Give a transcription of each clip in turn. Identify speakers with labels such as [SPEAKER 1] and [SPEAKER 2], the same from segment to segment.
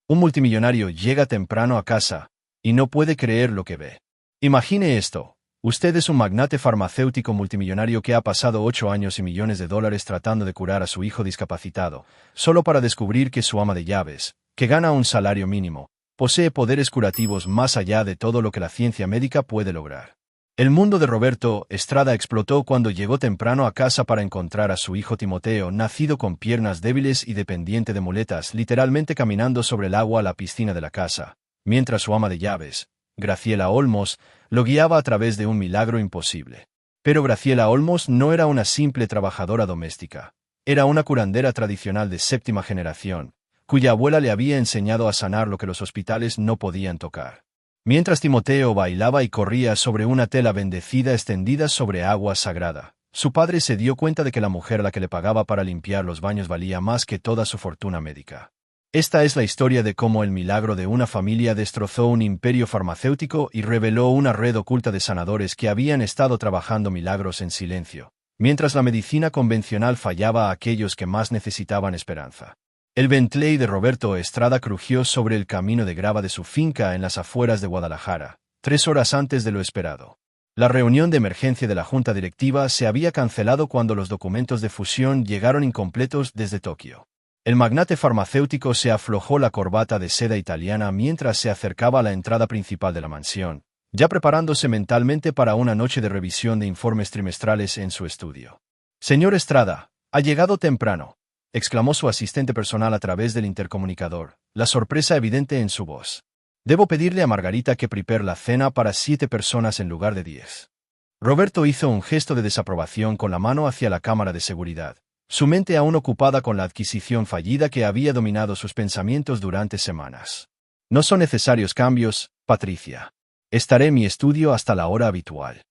[SPEAKER 1] Un multimillonario llega temprano a casa y no puede creer lo que ve. Imagine esto. Usted es un magnate farmacéutico multimillonario que ha pasado 8 años y millones de dólares tratando de curar a su hijo discapacitado, solo para descubrir que su ama de llaves, que gana un salario mínimo, posee poderes curativos más allá de todo lo que la ciencia médica puede lograr. El mundo de Roberto Estrada explotó cuando llegó temprano a casa para encontrar a su hijo Timoteo, nacido con piernas débiles y dependiente de muletas, literalmente caminando sobre el agua a la piscina de la casa, mientras su ama de llaves, Graciela Olmos, lo guiaba a través de un milagro imposible. Pero Graciela Olmos no era una simple trabajadora doméstica. Era una curandera tradicional de 7ª generación, cuya abuela le había enseñado a sanar lo que los hospitales no podían tocar. Mientras Timoteo bailaba y corría sobre una tela bendecida extendida sobre agua sagrada, su padre se dio cuenta de que la mujer a la que le pagaba para limpiar los baños valía más que toda su fortuna médica. Esta es la historia de cómo el milagro de una familia destrozó un imperio farmacéutico y reveló una red oculta de sanadores que habían estado trabajando milagros en silencio, mientras la medicina convencional fallaba a aquellos que más necesitaban esperanza. El Bentley de Roberto Estrada crujió sobre el camino de grava de su finca en las afueras de Guadalajara, 3 horas antes de lo esperado. La reunión de emergencia de la junta directiva se había cancelado cuando los documentos de fusión llegaron incompletos desde Tokio. El magnate farmacéutico se aflojó la corbata de seda italiana mientras se acercaba a la entrada principal de la mansión, ya preparándose mentalmente para una noche de revisión de informes trimestrales en su estudio. «Señor Estrada, ha llegado temprano», exclamó su asistente personal a través del intercomunicador, la sorpresa evidente en su voz. «Debo pedirle a Margarita que prepare la cena para 7 personas en lugar de 10». Roberto hizo un gesto de desaprobación con la mano hacia la cámara de seguridad, su mente aún ocupada con la adquisición fallida que había dominado sus pensamientos durante semanas. «No son necesarios cambios, Patricia. Estaré en mi estudio hasta la hora habitual».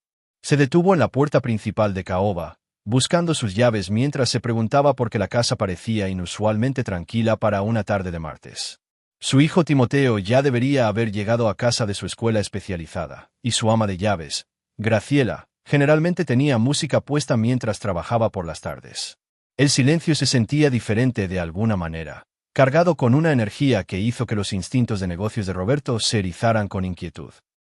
[SPEAKER 1] Se detuvo en la puerta principal de caoba, buscando sus llaves mientras se preguntaba por qué la casa parecía inusualmente tranquila para una tarde de martes. Su hijo Timoteo ya debería haber llegado a casa de su escuela especializada, y su ama de llaves, Graciela, generalmente tenía música puesta mientras trabajaba por las tardes. El silencio se sentía diferente de alguna manera, cargado con una energía que hizo que los instintos de negocios de Roberto se erizaran con inquietud.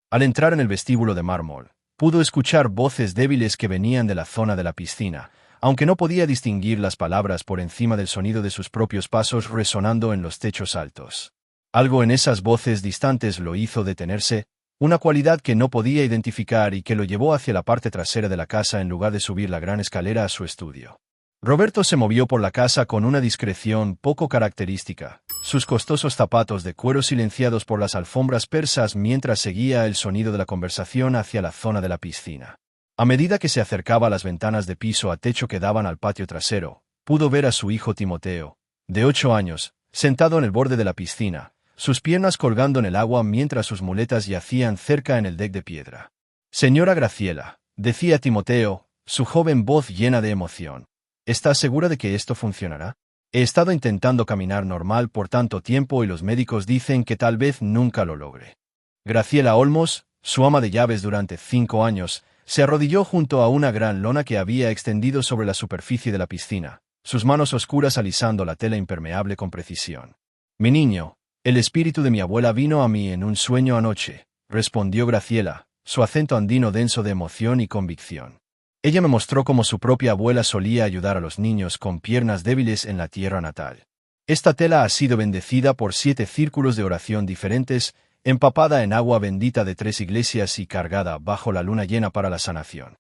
[SPEAKER 1] Al entrar en el vestíbulo de mármol, pudo escuchar voces débiles que venían de la zona de la piscina, aunque no podía distinguir las palabras por encima del sonido de sus propios pasos resonando en los techos altos. Algo en esas voces distantes lo hizo detenerse, una cualidad que no podía identificar y que lo llevó hacia la parte trasera de la casa en lugar de subir la gran escalera a su estudio. Roberto se movió por la casa con una discreción poco característica, sus costosos zapatos de cuero silenciados por las alfombras persas mientras seguía el sonido de la conversación hacia la zona de la piscina. A medida que se acercaba a las ventanas de piso a techo que daban al patio trasero, pudo ver a su hijo Timoteo, de 8 años, sentado en el borde de la piscina, sus piernas colgando en el agua mientras sus muletas yacían cerca en el deck de piedra. «Señora Graciela», decía Timoteo, su joven voz llena de emoción. «¿Estás segura de que esto funcionará? He estado intentando caminar normal por tanto tiempo y los médicos dicen que tal vez nunca lo logre». Graciela Olmos, su ama de llaves durante 5 años, se arrodilló junto a una gran lona que había extendido sobre la superficie de la piscina, sus manos oscuras alisando la tela impermeable con precisión. «Mi niño, el espíritu de mi abuela vino a mí en un sueño anoche», respondió Graciela, su acento andino denso de emoción y convicción. Ella me mostró cómo su propia abuela solía ayudar a los niños con piernas débiles en la tierra natal. Esta tela ha sido bendecida por 7 círculos de oración diferentes, empapada en agua bendita de 3 iglesias y cargada bajo la luna llena para la sanación.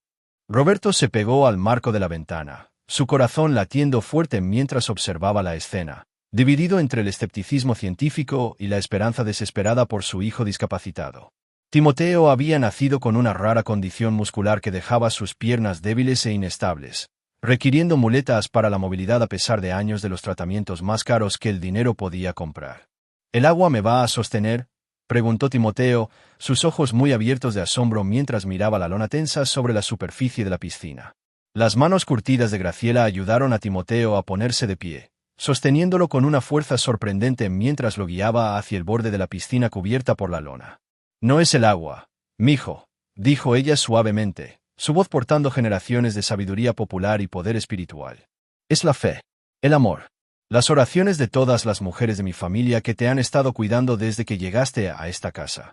[SPEAKER 1] Roberto se pegó al marco de la ventana, su corazón latiendo fuerte mientras observaba la escena, dividido entre el escepticismo científico y la esperanza desesperada por su hijo discapacitado. Timoteo había nacido con una rara condición muscular que dejaba sus piernas débiles e inestables, requiriendo muletas para la movilidad a pesar de años de los tratamientos más caros que el dinero podía comprar. «¿El agua me va a sostener?», preguntó Timoteo, sus ojos muy abiertos de asombro mientras miraba la lona tensa sobre la superficie de la piscina. Las manos curtidas de Graciela ayudaron a Timoteo a ponerse de pie, sosteniéndolo con una fuerza sorprendente mientras lo guiaba hacia el borde de la piscina cubierta por la lona. «No es el agua, mijo», dijo ella suavemente, su voz portando generaciones de sabiduría popular y poder espiritual. «Es la fe, el amor. Las oraciones de todas las mujeres de mi familia que te han estado cuidando desde que llegaste a esta casa.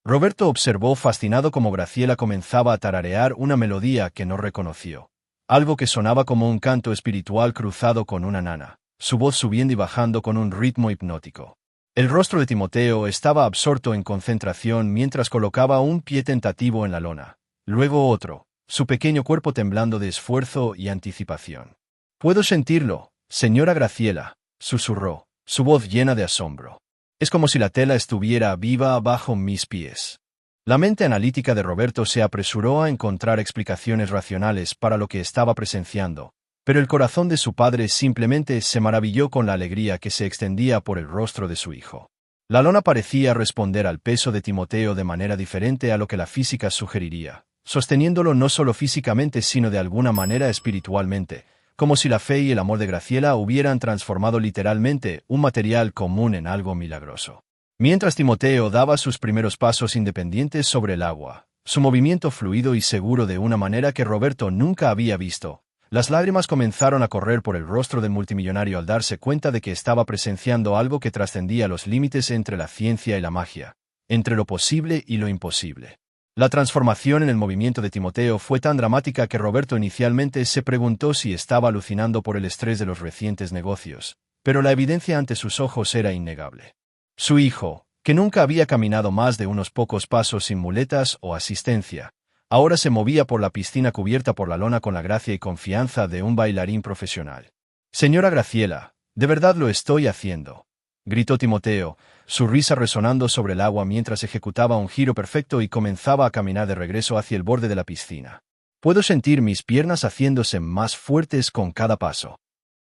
[SPEAKER 1] Roberto observó fascinado cómo Graciela comenzaba a tararear una melodía que no reconoció. Algo que sonaba como un canto espiritual cruzado con una nana, su voz subiendo y bajando con un ritmo hipnótico. El rostro de Timoteo estaba absorto en concentración mientras colocaba un pie tentativo en la lona, luego otro, su pequeño cuerpo temblando de esfuerzo y anticipación. «Puedo sentirlo, señora Graciela», susurró, su voz llena de asombro. «Es como si la tela estuviera viva bajo mis pies». La mente analítica de Roberto se apresuró a encontrar explicaciones racionales para lo que estaba presenciando, pero el corazón de su padre simplemente se maravilló con la alegría que se extendía por el rostro de su hijo. La lona parecía responder al peso de Timoteo de manera diferente a lo que la física sugeriría, sosteniéndolo no solo físicamente sino de alguna manera espiritualmente, como si la fe y el amor de Graciela hubieran transformado literalmente un material común en algo milagroso. Mientras Timoteo daba sus primeros pasos independientes sobre el agua, su movimiento fluido y seguro de una manera que Roberto nunca había visto, las lágrimas comenzaron a correr por el rostro del multimillonario al darse cuenta de que estaba presenciando algo que trascendía los límites entre la ciencia y la magia, entre lo posible y lo imposible. La transformación en el movimiento de Timoteo fue tan dramática que Roberto inicialmente se preguntó si estaba alucinando por el estrés de los recientes negocios, pero la evidencia ante sus ojos era innegable. Su hijo, que nunca había caminado más de unos pocos pasos sin muletas o asistencia, ahora se movía por la piscina cubierta por la lona con la gracia y confianza de un bailarín profesional. «Señora Graciela, de verdad lo estoy haciendo», gritó Timoteo, su risa resonando sobre el agua mientras ejecutaba un giro perfecto y comenzaba a caminar de regreso hacia el borde de la piscina. «Puedo sentir mis piernas haciéndose más fuertes con cada paso».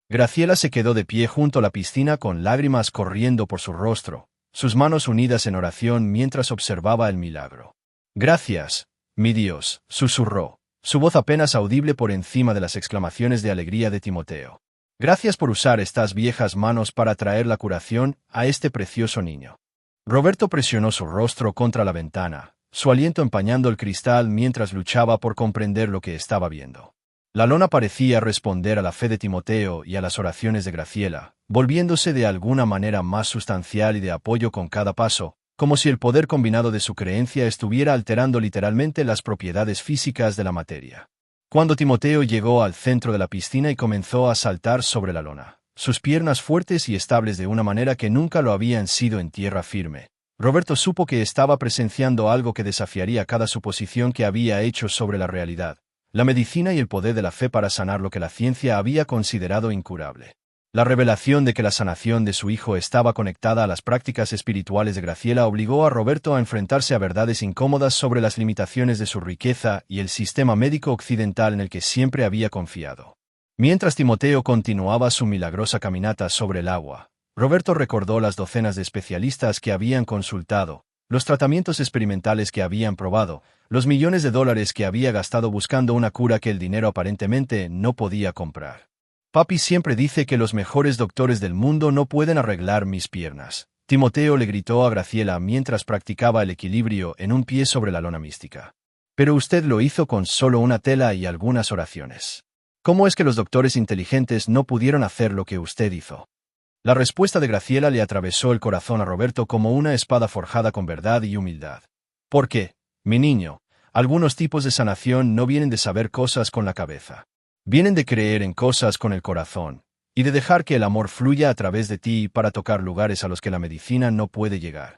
[SPEAKER 1] Graciela se quedó de pie junto a la piscina con lágrimas corriendo por su rostro, sus manos unidas en oración mientras observaba el milagro. «Gracias, mi Dios», susurró, su voz apenas audible por encima de las exclamaciones de alegría de Timoteo. «Gracias por usar estas viejas manos para traer la curación a este precioso niño». Roberto presionó su rostro contra la ventana, su aliento empañando el cristal mientras luchaba por comprender lo que estaba viendo. La lona parecía responder a la fe de Timoteo y a las oraciones de Graciela, volviéndose de alguna manera más sustancial y de apoyo con cada paso, como si el poder combinado de su creencia estuviera alterando literalmente las propiedades físicas de la materia. Cuando Timoteo llegó al centro de la piscina y comenzó a saltar sobre la lona, sus piernas fuertes y estables de una manera que nunca lo habían sido en tierra firme, Roberto supo que estaba presenciando algo que desafiaría cada suposición que había hecho sobre la realidad, la medicina y el poder de la fe para sanar lo que la ciencia había considerado incurable. La revelación de que la sanación de su hijo estaba conectada a las prácticas espirituales de Graciela obligó a Roberto a enfrentarse a verdades incómodas sobre las limitaciones de su riqueza y el sistema médico occidental en el que siempre había confiado. Mientras Timoteo continuaba su milagrosa caminata sobre el agua, Roberto recordó las docenas de especialistas que habían consultado, los tratamientos experimentales que habían probado, los millones de dólares que había gastado buscando una cura que el dinero aparentemente no podía comprar. «Papi siempre dice que los mejores doctores del mundo no pueden arreglar mis piernas», Timoteo le gritó a Graciela mientras practicaba el equilibrio en un pie sobre la lona mística. «Pero usted lo hizo con solo una tela y algunas oraciones. ¿Cómo es que los doctores inteligentes no pudieron hacer lo que usted hizo?» La respuesta de Graciela le atravesó el corazón a Roberto como una espada forjada con verdad y humildad. «¿Por qué, mi niño? Algunos tipos de sanación no vienen de saber cosas con la cabeza. Vienen de creer en cosas con el corazón, y de dejar que el amor fluya a través de ti para tocar lugares a los que la medicina no puede llegar».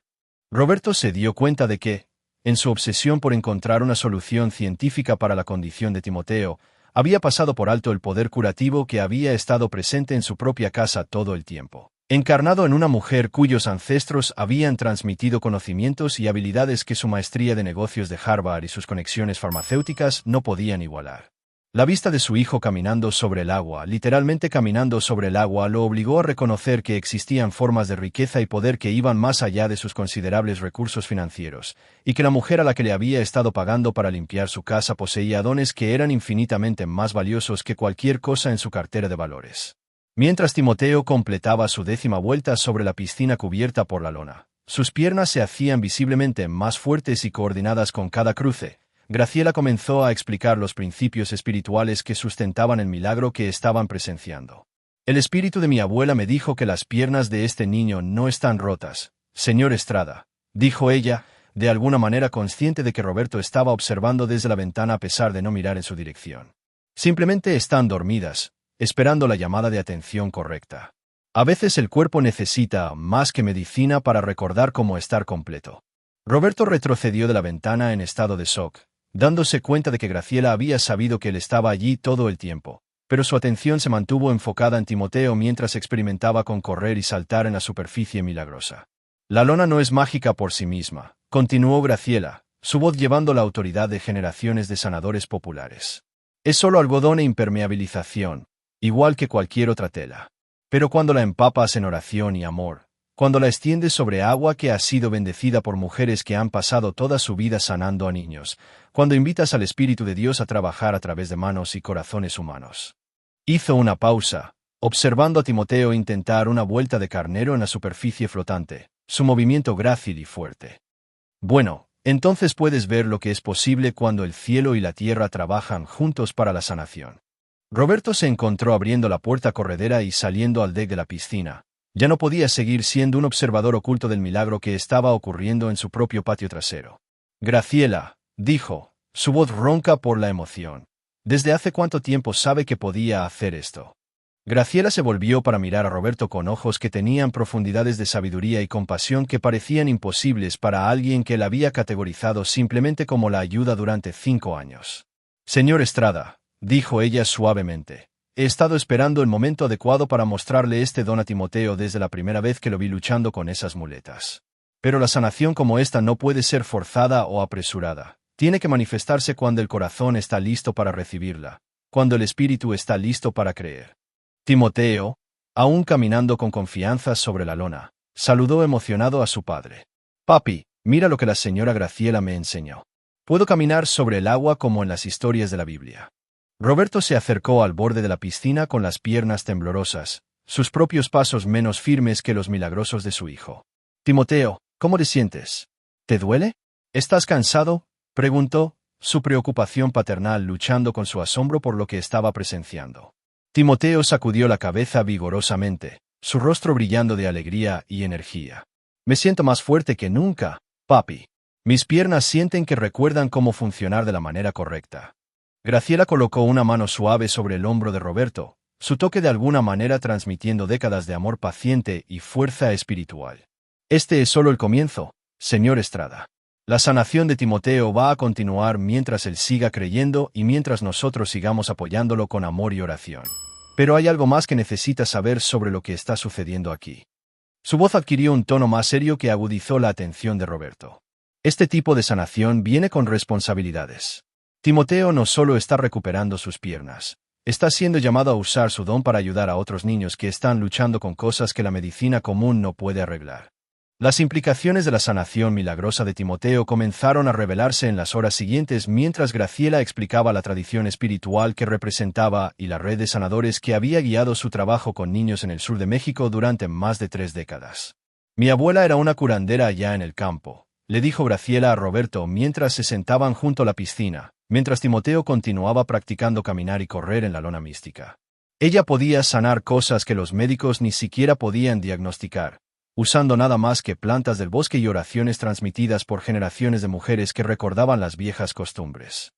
[SPEAKER 1] Roberto se dio cuenta de que, en su obsesión por encontrar una solución científica para la condición de Timoteo, había pasado por alto el poder curativo que había estado presente en su propia casa todo el tiempo, encarnado en una mujer cuyos ancestros habían transmitido conocimientos y habilidades que su maestría de negocios de Harvard y sus conexiones farmacéuticas no podían igualar. La vista de su hijo caminando sobre el agua, literalmente caminando sobre el agua, lo obligó a reconocer que existían formas de riqueza y poder que iban más allá de sus considerables recursos financieros, y que la mujer a la que le había estado pagando para limpiar su casa poseía dones que eran infinitamente más valiosos que cualquier cosa en su cartera de valores. Mientras Timoteo completaba su 10ª vuelta sobre la piscina cubierta por la lona, sus piernas se hacían visiblemente más fuertes y coordinadas con cada cruce. Graciela comenzó a explicar los principios espirituales que sustentaban el milagro que estaban presenciando. El espíritu de mi abuela me dijo que las piernas de este niño no están rotas. Señor Estrada, dijo ella, de alguna manera consciente de que Roberto estaba observando desde la ventana a pesar de no mirar en su dirección. Simplemente están dormidas, esperando la llamada de atención correcta. A veces el cuerpo necesita más que medicina para recordar cómo estar completo. Roberto retrocedió de la ventana en estado de shock, dándose cuenta de que Graciela había sabido que él estaba allí todo el tiempo, pero su atención se mantuvo enfocada en Timoteo mientras experimentaba con correr y saltar en la superficie milagrosa. La lona no es mágica por sí misma, continuó Graciela, su voz llevando la autoridad de generaciones de sanadores populares. Es solo algodón e impermeabilización, igual que cualquier otra tela. Pero cuando la empapas en oración y amor, cuando la extiendes sobre agua que ha sido bendecida por mujeres que han pasado toda su vida sanando a niños, cuando invitas al Espíritu de Dios a trabajar a través de manos y corazones humanos. Hizo una pausa, observando a Timoteo intentar una vuelta de carnero en la superficie flotante, su movimiento grácil y fuerte. Bueno, entonces puedes ver lo que es posible cuando el cielo y la tierra trabajan juntos para la sanación. Roberto se encontró abriendo la puerta corredera y saliendo al deck de la piscina. Ya no podía seguir siendo un observador oculto del milagro que estaba ocurriendo en su propio patio trasero. Graciela, dijo, su voz ronca por la emoción. ¿Desde hace cuánto tiempo sabe que podía hacer esto? Graciela se volvió para mirar a Roberto con ojos que tenían profundidades de sabiduría y compasión que parecían imposibles para alguien que la había categorizado simplemente como la ayuda durante 5 años. Señor Estrada, dijo ella suavemente, he estado esperando el momento adecuado para mostrarle este don a Timoteo desde la primera vez que lo vi luchando con esas muletas. Pero la sanación como esta no puede ser forzada o apresurada. Tiene que manifestarse cuando el corazón está listo para recibirla, cuando el espíritu está listo para creer. Timoteo, aún caminando con confianza sobre la lona, saludó emocionado a su padre. Papi, mira lo que la señora Graciela me enseñó. Puedo caminar sobre el agua como en las historias de la Biblia. Roberto se acercó al borde de la piscina con las piernas temblorosas, sus propios pasos menos firmes que los milagrosos de su hijo. Timoteo, ¿cómo te sientes? ¿Te duele? ¿Estás cansado?, preguntó, su preocupación paternal luchando con su asombro por lo que estaba presenciando. Timoteo sacudió la cabeza vigorosamente, su rostro brillando de alegría y energía. Me siento más fuerte que nunca, papi. Mis piernas sienten que recuerdan cómo funcionar de la manera correcta. Graciela colocó una mano suave sobre el hombro de Roberto, su toque de alguna manera transmitiendo décadas de amor paciente y fuerza espiritual. Este es solo el comienzo, señor Estrada. La sanación de Timoteo va a continuar mientras él siga creyendo y mientras nosotros sigamos apoyándolo con amor y oración. Pero hay algo más que necesita saber sobre lo que está sucediendo aquí. Su voz adquirió un tono más serio que agudizó la atención de Roberto. Este tipo de sanación viene con responsabilidades. Timoteo no solo está recuperando sus piernas, está siendo llamado a usar su don para ayudar a otros niños que están luchando con cosas que la medicina común no puede arreglar. Las implicaciones de la sanación milagrosa de Timoteo comenzaron a revelarse en las horas siguientes mientras Graciela explicaba la tradición espiritual que representaba y la red de sanadores que había guiado su trabajo con niños en el sur de México durante más de 3 décadas. Mi abuela era una curandera allá en el campo, le dijo Graciela a Roberto mientras se sentaban junto a la piscina, mientras Timoteo continuaba practicando caminar y correr en la lona mística. Ella podía sanar cosas que los médicos ni siquiera podían diagnosticar, usando nada más que plantas del bosque y oraciones transmitidas por generaciones de mujeres que recordaban las viejas costumbres.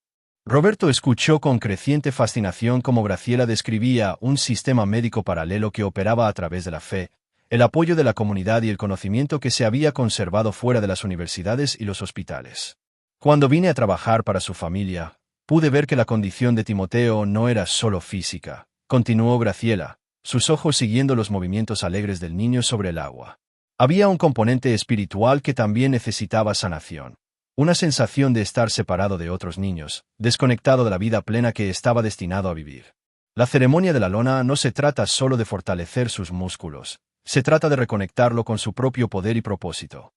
[SPEAKER 1] Roberto escuchó con creciente fascinación cómo Graciela describía un sistema médico paralelo que operaba a través de la fe, el apoyo de la comunidad y el conocimiento que se había conservado fuera de las universidades y los hospitales. Cuando vine a trabajar para su familia, pude ver que la condición de Timoteo no era solo física, continuó Graciela, sus ojos siguiendo los movimientos alegres del niño sobre el agua. Había un componente espiritual que también necesitaba sanación. Una sensación de estar separado de otros niños, desconectado de la vida plena que estaba destinado a vivir. La ceremonia de la lona no se trata solo de fortalecer sus músculos, se trata de reconectarlo con su propio poder y propósito.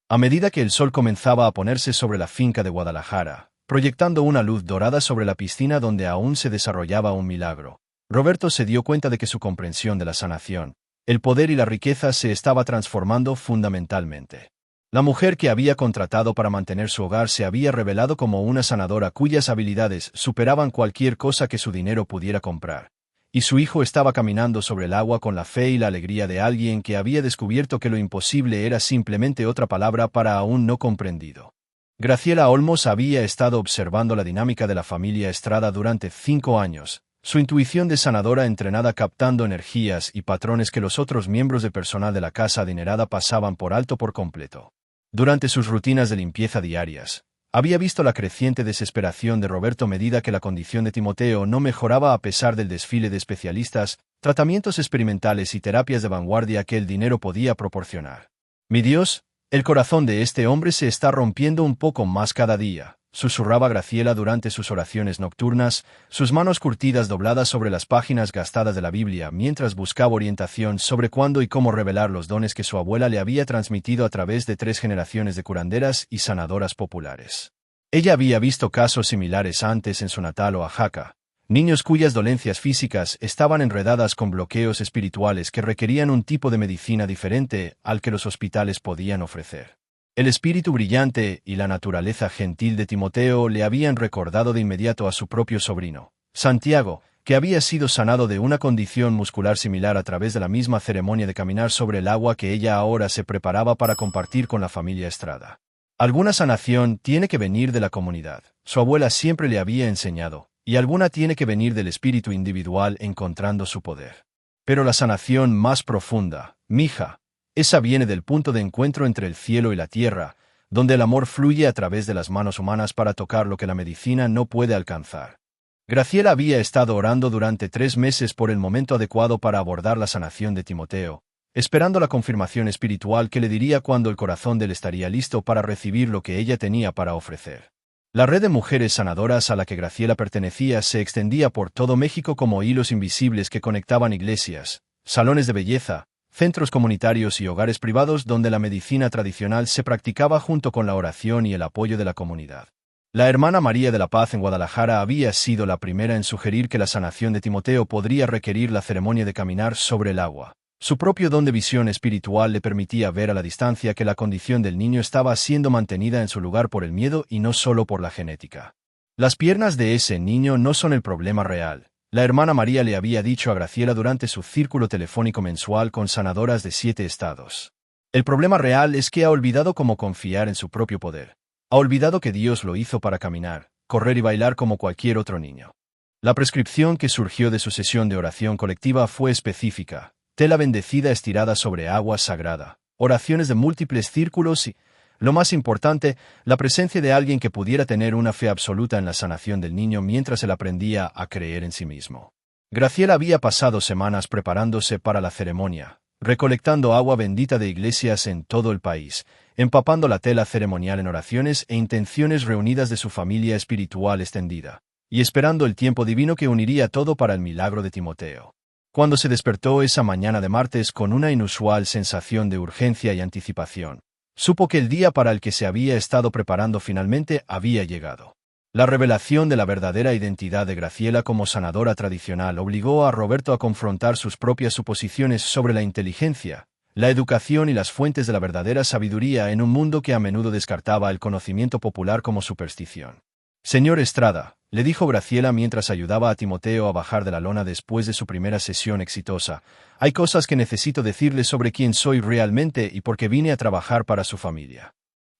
[SPEAKER 1] A medida que el sol comenzaba a ponerse sobre la finca de Guadalajara, proyectando una luz dorada sobre la piscina donde aún se desarrollaba un milagro, Roberto se dio cuenta de que su comprensión de la sanación, el poder y la riqueza se estaba transformando fundamentalmente. La mujer que había contratado para mantener su hogar se había revelado como una sanadora cuyas habilidades superaban cualquier cosa que su dinero pudiera comprar, y su hijo estaba caminando sobre el agua con la fe y la alegría de alguien que había descubierto que lo imposible era simplemente otra palabra para aún no comprendido. Graciela Olmos había estado observando la dinámica de la familia Estrada durante 5 años, su intuición de sanadora entrenada captando energías y patrones que los otros miembros de personal de la casa adinerada pasaban por alto por completo. Durante sus rutinas de limpieza diarias, había visto la creciente desesperación de Roberto a medida que la condición de Timoteo no mejoraba a pesar del desfile de especialistas, tratamientos experimentales y terapias de vanguardia que el dinero podía proporcionar. «Mi Dios, el corazón de este hombre se está rompiendo un poco más cada día», susurraba Graciela durante sus oraciones nocturnas, sus manos curtidas dobladas sobre las páginas gastadas de la Biblia mientras buscaba orientación sobre cuándo y cómo revelar los dones que su abuela le había transmitido a través de 3 generaciones de curanderas y sanadoras populares. Ella había visto casos similares antes en su natal Oaxaca, niños cuyas dolencias físicas estaban enredadas con bloqueos espirituales que requerían un tipo de medicina diferente al que los hospitales podían ofrecer. El espíritu brillante y la naturaleza gentil de Timoteo le habían recordado de inmediato a su propio sobrino, Santiago, que había sido sanado de una condición muscular similar a través de la misma ceremonia de caminar sobre el agua que ella ahora se preparaba para compartir con la familia Estrada. Alguna sanación tiene que venir de la comunidad, su abuela siempre le había enseñado, y alguna tiene que venir del espíritu individual encontrando su poder. Pero la sanación más profunda, mija, esa viene del punto de encuentro entre el cielo y la tierra, donde el amor fluye a través de las manos humanas para tocar lo que la medicina no puede alcanzar. Graciela había estado orando durante 3 meses por el momento adecuado para abordar la sanación de Timoteo, esperando la confirmación espiritual que le diría cuándo el corazón de él estaría listo para recibir lo que ella tenía para ofrecer. La red de mujeres sanadoras a la que Graciela pertenecía se extendía por todo México como hilos invisibles que conectaban iglesias, salones de belleza, centros comunitarios y hogares privados donde la medicina tradicional se practicaba junto con la oración y el apoyo de la comunidad. La hermana María de la Paz en Guadalajara había sido la primera en sugerir que la sanación de Timoteo podría requerir la ceremonia de caminar sobre el agua. Su propio don de visión espiritual le permitía ver a la distancia que la condición del niño estaba siendo mantenida en su lugar por el miedo y no solo por la genética. Las piernas de ese niño no son el problema real. La hermana María le había dicho a Graciela durante su círculo telefónico mensual con sanadoras de 7 estados. El problema real es que ha olvidado cómo confiar en su propio poder. Ha olvidado que Dios lo hizo para caminar, correr y bailar como cualquier otro niño. La prescripción que surgió de su sesión de oración colectiva fue específica: tela bendecida estirada sobre agua sagrada, oraciones de múltiples círculos y, lo más importante, la presencia de alguien que pudiera tener una fe absoluta en la sanación del niño mientras él aprendía a creer en sí mismo. Graciela había pasado semanas preparándose para la ceremonia, recolectando agua bendita de iglesias en todo el país, empapando la tela ceremonial en oraciones e intenciones reunidas de su familia espiritual extendida, y esperando el tiempo divino que uniría todo para el milagro de Timoteo. Cuando se despertó esa mañana de martes con una inusual sensación de urgencia y anticipación, supo que el día para el que se había estado preparando finalmente había llegado. La revelación de la verdadera identidad de Graciela como sanadora tradicional obligó a Roberto a confrontar sus propias suposiciones sobre la inteligencia, la educación y las fuentes de la verdadera sabiduría en un mundo que a menudo descartaba el conocimiento popular como superstición. «Señor Estrada», le dijo Graciela mientras ayudaba a Timoteo a bajar de la lona después de su primera sesión exitosa, «hay cosas que necesito decirle sobre quién soy realmente y por qué vine a trabajar para su familia».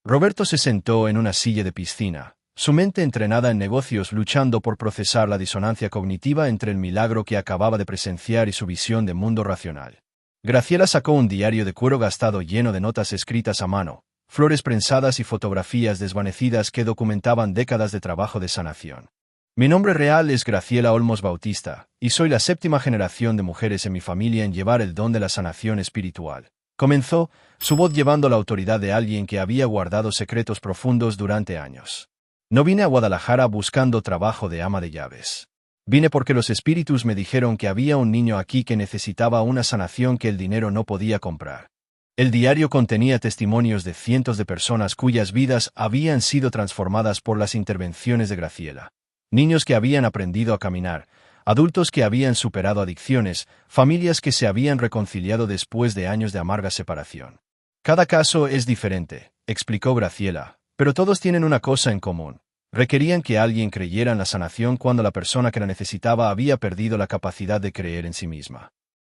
[SPEAKER 1] Roberto se sentó en una silla de piscina, su mente entrenada en negocios luchando por procesar la disonancia cognitiva entre el milagro que acababa de presenciar y su visión de mundo racional. Graciela sacó un diario de cuero gastado lleno de notas escritas a mano, flores prensadas y fotografías desvanecidas que documentaban décadas de trabajo de sanación. «Mi nombre real es Graciela Olmos Bautista, y soy la 7ª generación de mujeres en mi familia en llevar el don de la sanación espiritual», comenzó, su voz llevando la autoridad de alguien que había guardado secretos profundos durante años. «No vine a Guadalajara buscando trabajo de ama de llaves. Vine porque los espíritus me dijeron que había un niño aquí que necesitaba una sanación que el dinero no podía comprar». El diario contenía testimonios de cientos de personas cuyas vidas habían sido transformadas por las intervenciones de Graciela. Niños que habían aprendido a caminar, adultos que habían superado adicciones, familias que se habían reconciliado después de años de amarga separación. «Cada caso es diferente», explicó Graciela, «pero todos tienen una cosa en común. Requerían que alguien creyera en la sanación cuando la persona que la necesitaba había perdido la capacidad de creer en sí misma.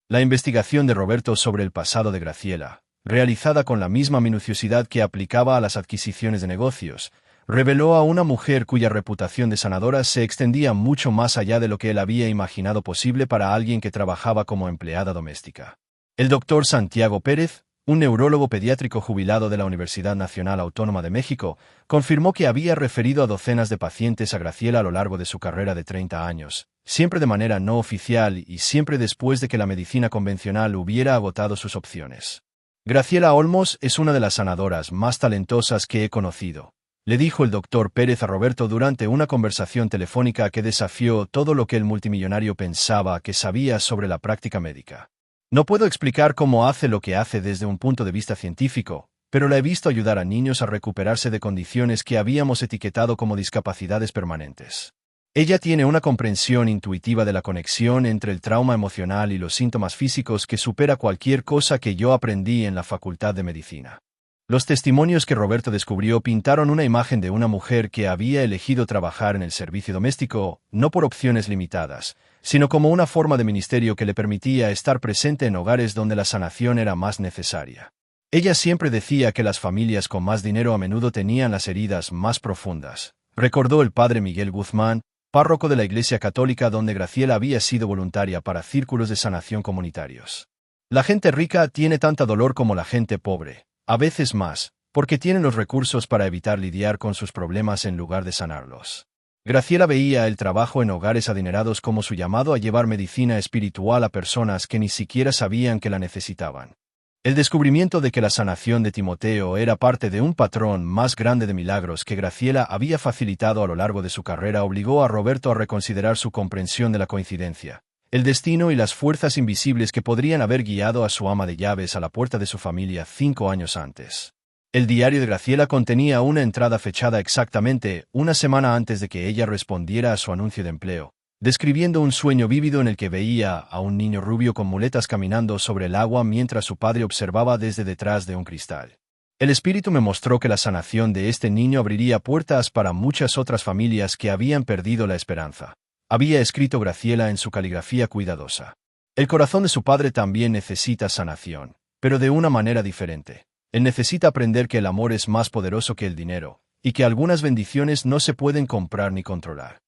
[SPEAKER 1] La investigación de Roberto sobre el pasado de Graciela, realizada con la misma minuciosidad que aplicaba a las adquisiciones de negocios, reveló a una mujer cuya reputación de sanadora se extendía mucho más allá de lo que él había imaginado posible para alguien que trabajaba como empleada doméstica. El doctor Santiago Pérez, un neurólogo pediátrico jubilado de la Universidad Nacional Autónoma de México, confirmó que había referido a docenas de pacientes a Graciela a lo largo de su carrera de 30 años, siempre de manera no oficial y siempre después de que la medicina convencional hubiera agotado sus opciones. Graciela Olmos es una de las sanadoras más talentosas que he conocido, le dijo el doctor Pérez a Roberto durante una conversación telefónica que desafió todo lo que el multimillonario pensaba que sabía sobre la práctica médica. No puedo explicar cómo hace lo que hace desde un punto de vista científico, pero la he visto ayudar a niños a recuperarse de condiciones que habíamos etiquetado como discapacidades permanentes. Ella tiene una comprensión intuitiva de la conexión entre el trauma emocional y los síntomas físicos que supera cualquier cosa que yo aprendí en la Facultad de Medicina. Los testimonios que Roberto descubrió pintaron una imagen de una mujer que había elegido trabajar en el servicio doméstico, no por opciones limitadas, sino como una forma de ministerio que le permitía estar presente en hogares donde la sanación era más necesaria. Ella siempre decía que las familias con más dinero a menudo tenían las heridas más profundas, recordó el padre Miguel Guzmán, párroco de la Iglesia Católica donde Graciela había sido voluntaria para círculos de sanación comunitarios. La gente rica tiene tanta dolor como la gente pobre, a veces más, porque tienen los recursos para evitar lidiar con sus problemas en lugar de sanarlos. Graciela veía el trabajo en hogares adinerados como su llamado a llevar medicina espiritual a personas que ni siquiera sabían que la necesitaban. El descubrimiento de que la sanación de Timoteo era parte de un patrón más grande de milagros que Graciela había facilitado a lo largo de su carrera obligó a Roberto a reconsiderar su comprensión de la coincidencia, el destino y las fuerzas invisibles que podrían haber guiado a su ama de llaves a la puerta de su familia 5 años antes. El diario de Graciela contenía una entrada fechada exactamente una semana antes de que ella respondiera a su anuncio de empleo, describiendo un sueño vívido en el que veía a un niño rubio con muletas caminando sobre el agua mientras su padre observaba desde detrás de un cristal. El espíritu me mostró que la sanación de este niño abriría puertas para muchas otras familias que habían perdido la esperanza, había escrito Graciela en su caligrafía cuidadosa. El corazón de su padre también necesita sanación, pero de una manera diferente. Él necesita aprender que el amor es más poderoso que el dinero, y que algunas bendiciones no se pueden comprar ni controlar.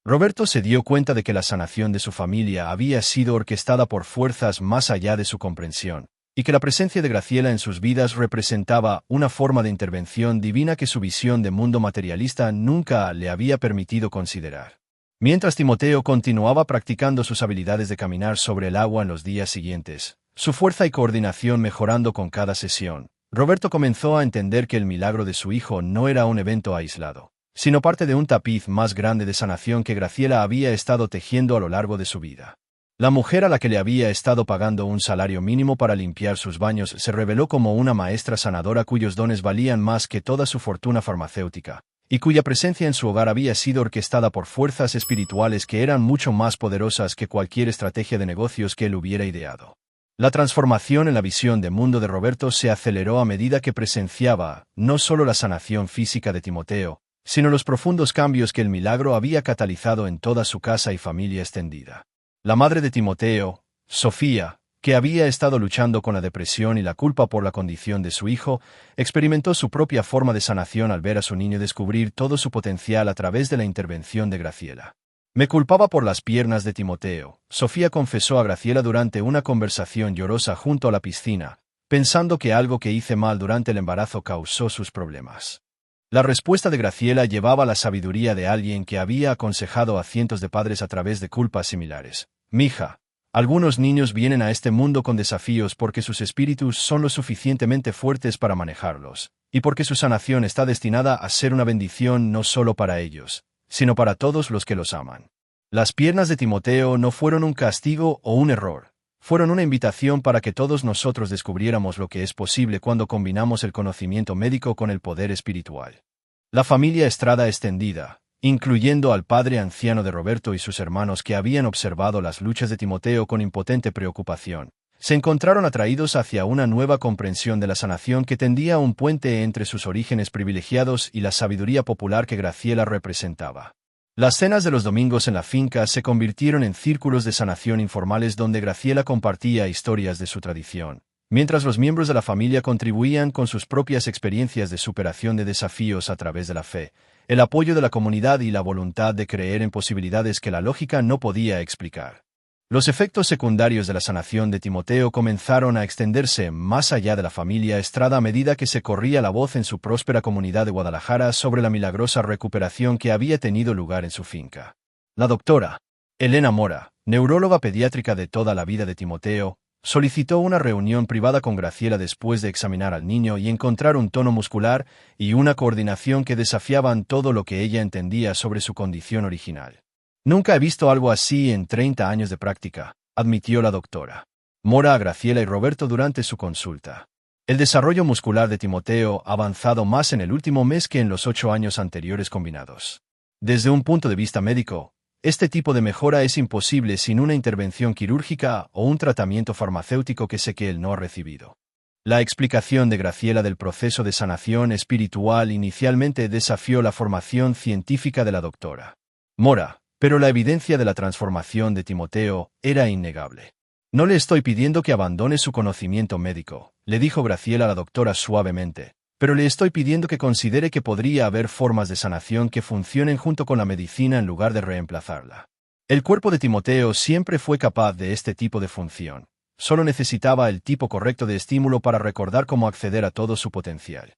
[SPEAKER 1] Roberto se dio cuenta de que la sanación de su familia había sido orquestada por fuerzas más allá de su comprensión, y que la presencia de Graciela en sus vidas representaba una forma de intervención divina que su visión de mundo materialista nunca le había permitido considerar. Mientras Timoteo continuaba practicando sus habilidades de caminar sobre el agua en los días siguientes, su fuerza y coordinación mejorando con cada sesión, Roberto comenzó a entender que el milagro de su hijo no era un evento aislado, sino parte de un tapiz más grande de sanación que Graciela había estado tejiendo a lo largo de su vida. La mujer a la que le había estado pagando un salario mínimo para limpiar sus baños se reveló como una maestra sanadora cuyos dones valían más que toda su fortuna farmacéutica, y cuya presencia en su hogar había sido orquestada por fuerzas espirituales que eran mucho más poderosas que cualquier estrategia de negocios que él hubiera ideado. La transformación en la visión de mundo de Roberto se aceleró a medida que presenciaba no solo la sanación física de Timoteo, sino los profundos cambios que el milagro había catalizado en toda su casa y familia extendida. La madre de Timoteo, Sofía, que había estado luchando con la depresión y la culpa por la condición de su hijo, experimentó su propia forma de sanación al ver a su niño descubrir todo su potencial a través de la intervención de Graciela. Me culpaba por las piernas de Timoteo, Sofía confesó a Graciela durante una conversación llorosa junto a la piscina, pensando que algo que hice mal durante el embarazo causó sus problemas. La respuesta de Graciela llevaba la sabiduría de alguien que había aconsejado a cientos de padres a través de culpas similares. Mija, algunos niños vienen a este mundo con desafíos porque sus espíritus son lo suficientemente fuertes para manejarlos, y porque su sanación está destinada a ser una bendición no solo para ellos, sino para todos los que los aman. Las piernas de Timoteo no fueron un castigo o un error, fueron una invitación para que todos nosotros descubriéramos lo que es posible cuando combinamos el conocimiento médico con el poder espiritual. La familia Estrada extendida, incluyendo al padre anciano de Roberto y sus hermanos que habían observado las luchas de Timoteo con impotente preocupación, Se encontraron atraídos hacia una nueva comprensión de la sanación que tendía un puente entre sus orígenes privilegiados y la sabiduría popular que Graciela representaba. Las cenas de los domingos en la finca se convirtieron en círculos de sanación informales donde Graciela compartía historias de su tradición, mientras los miembros de la familia contribuían con sus propias experiencias de superación de desafíos a través de la fe, el apoyo de la comunidad y la voluntad de creer en posibilidades que la lógica no podía explicar. Los efectos secundarios de la sanación de Timoteo comenzaron a extenderse más allá de la familia Estrada a medida que se corría la voz en su próspera comunidad de Guadalajara sobre la milagrosa recuperación que había tenido lugar en su finca. La doctora Elena Mora, neuróloga pediátrica de toda la vida de Timoteo, solicitó una reunión privada con Graciela después de examinar al niño y encontrar un tono muscular y una coordinación que desafiaban todo lo que ella entendía sobre su condición original. Nunca he visto algo así en 30 años de práctica, admitió la doctora Mora a Graciela y Roberto durante su consulta. El desarrollo muscular de Timoteo ha avanzado más en el último mes que en los 8 años anteriores combinados. Desde un punto de vista médico, este tipo de mejora es imposible sin una intervención quirúrgica o un tratamiento farmacéutico que sé que él no ha recibido. La explicación de Graciela del proceso de sanación espiritual inicialmente desafió la formación científica de la doctora Mora, pero la evidencia de la transformación de Timoteo era innegable. No le estoy pidiendo que abandone su conocimiento médico, le dijo Graciela a la doctora suavemente, pero le estoy pidiendo que considere que podría haber formas de sanación que funcionen junto con la medicina en lugar de reemplazarla. El cuerpo de Timoteo siempre fue capaz de este tipo de función. Solo necesitaba el tipo correcto de estímulo para recordar cómo acceder a todo su potencial.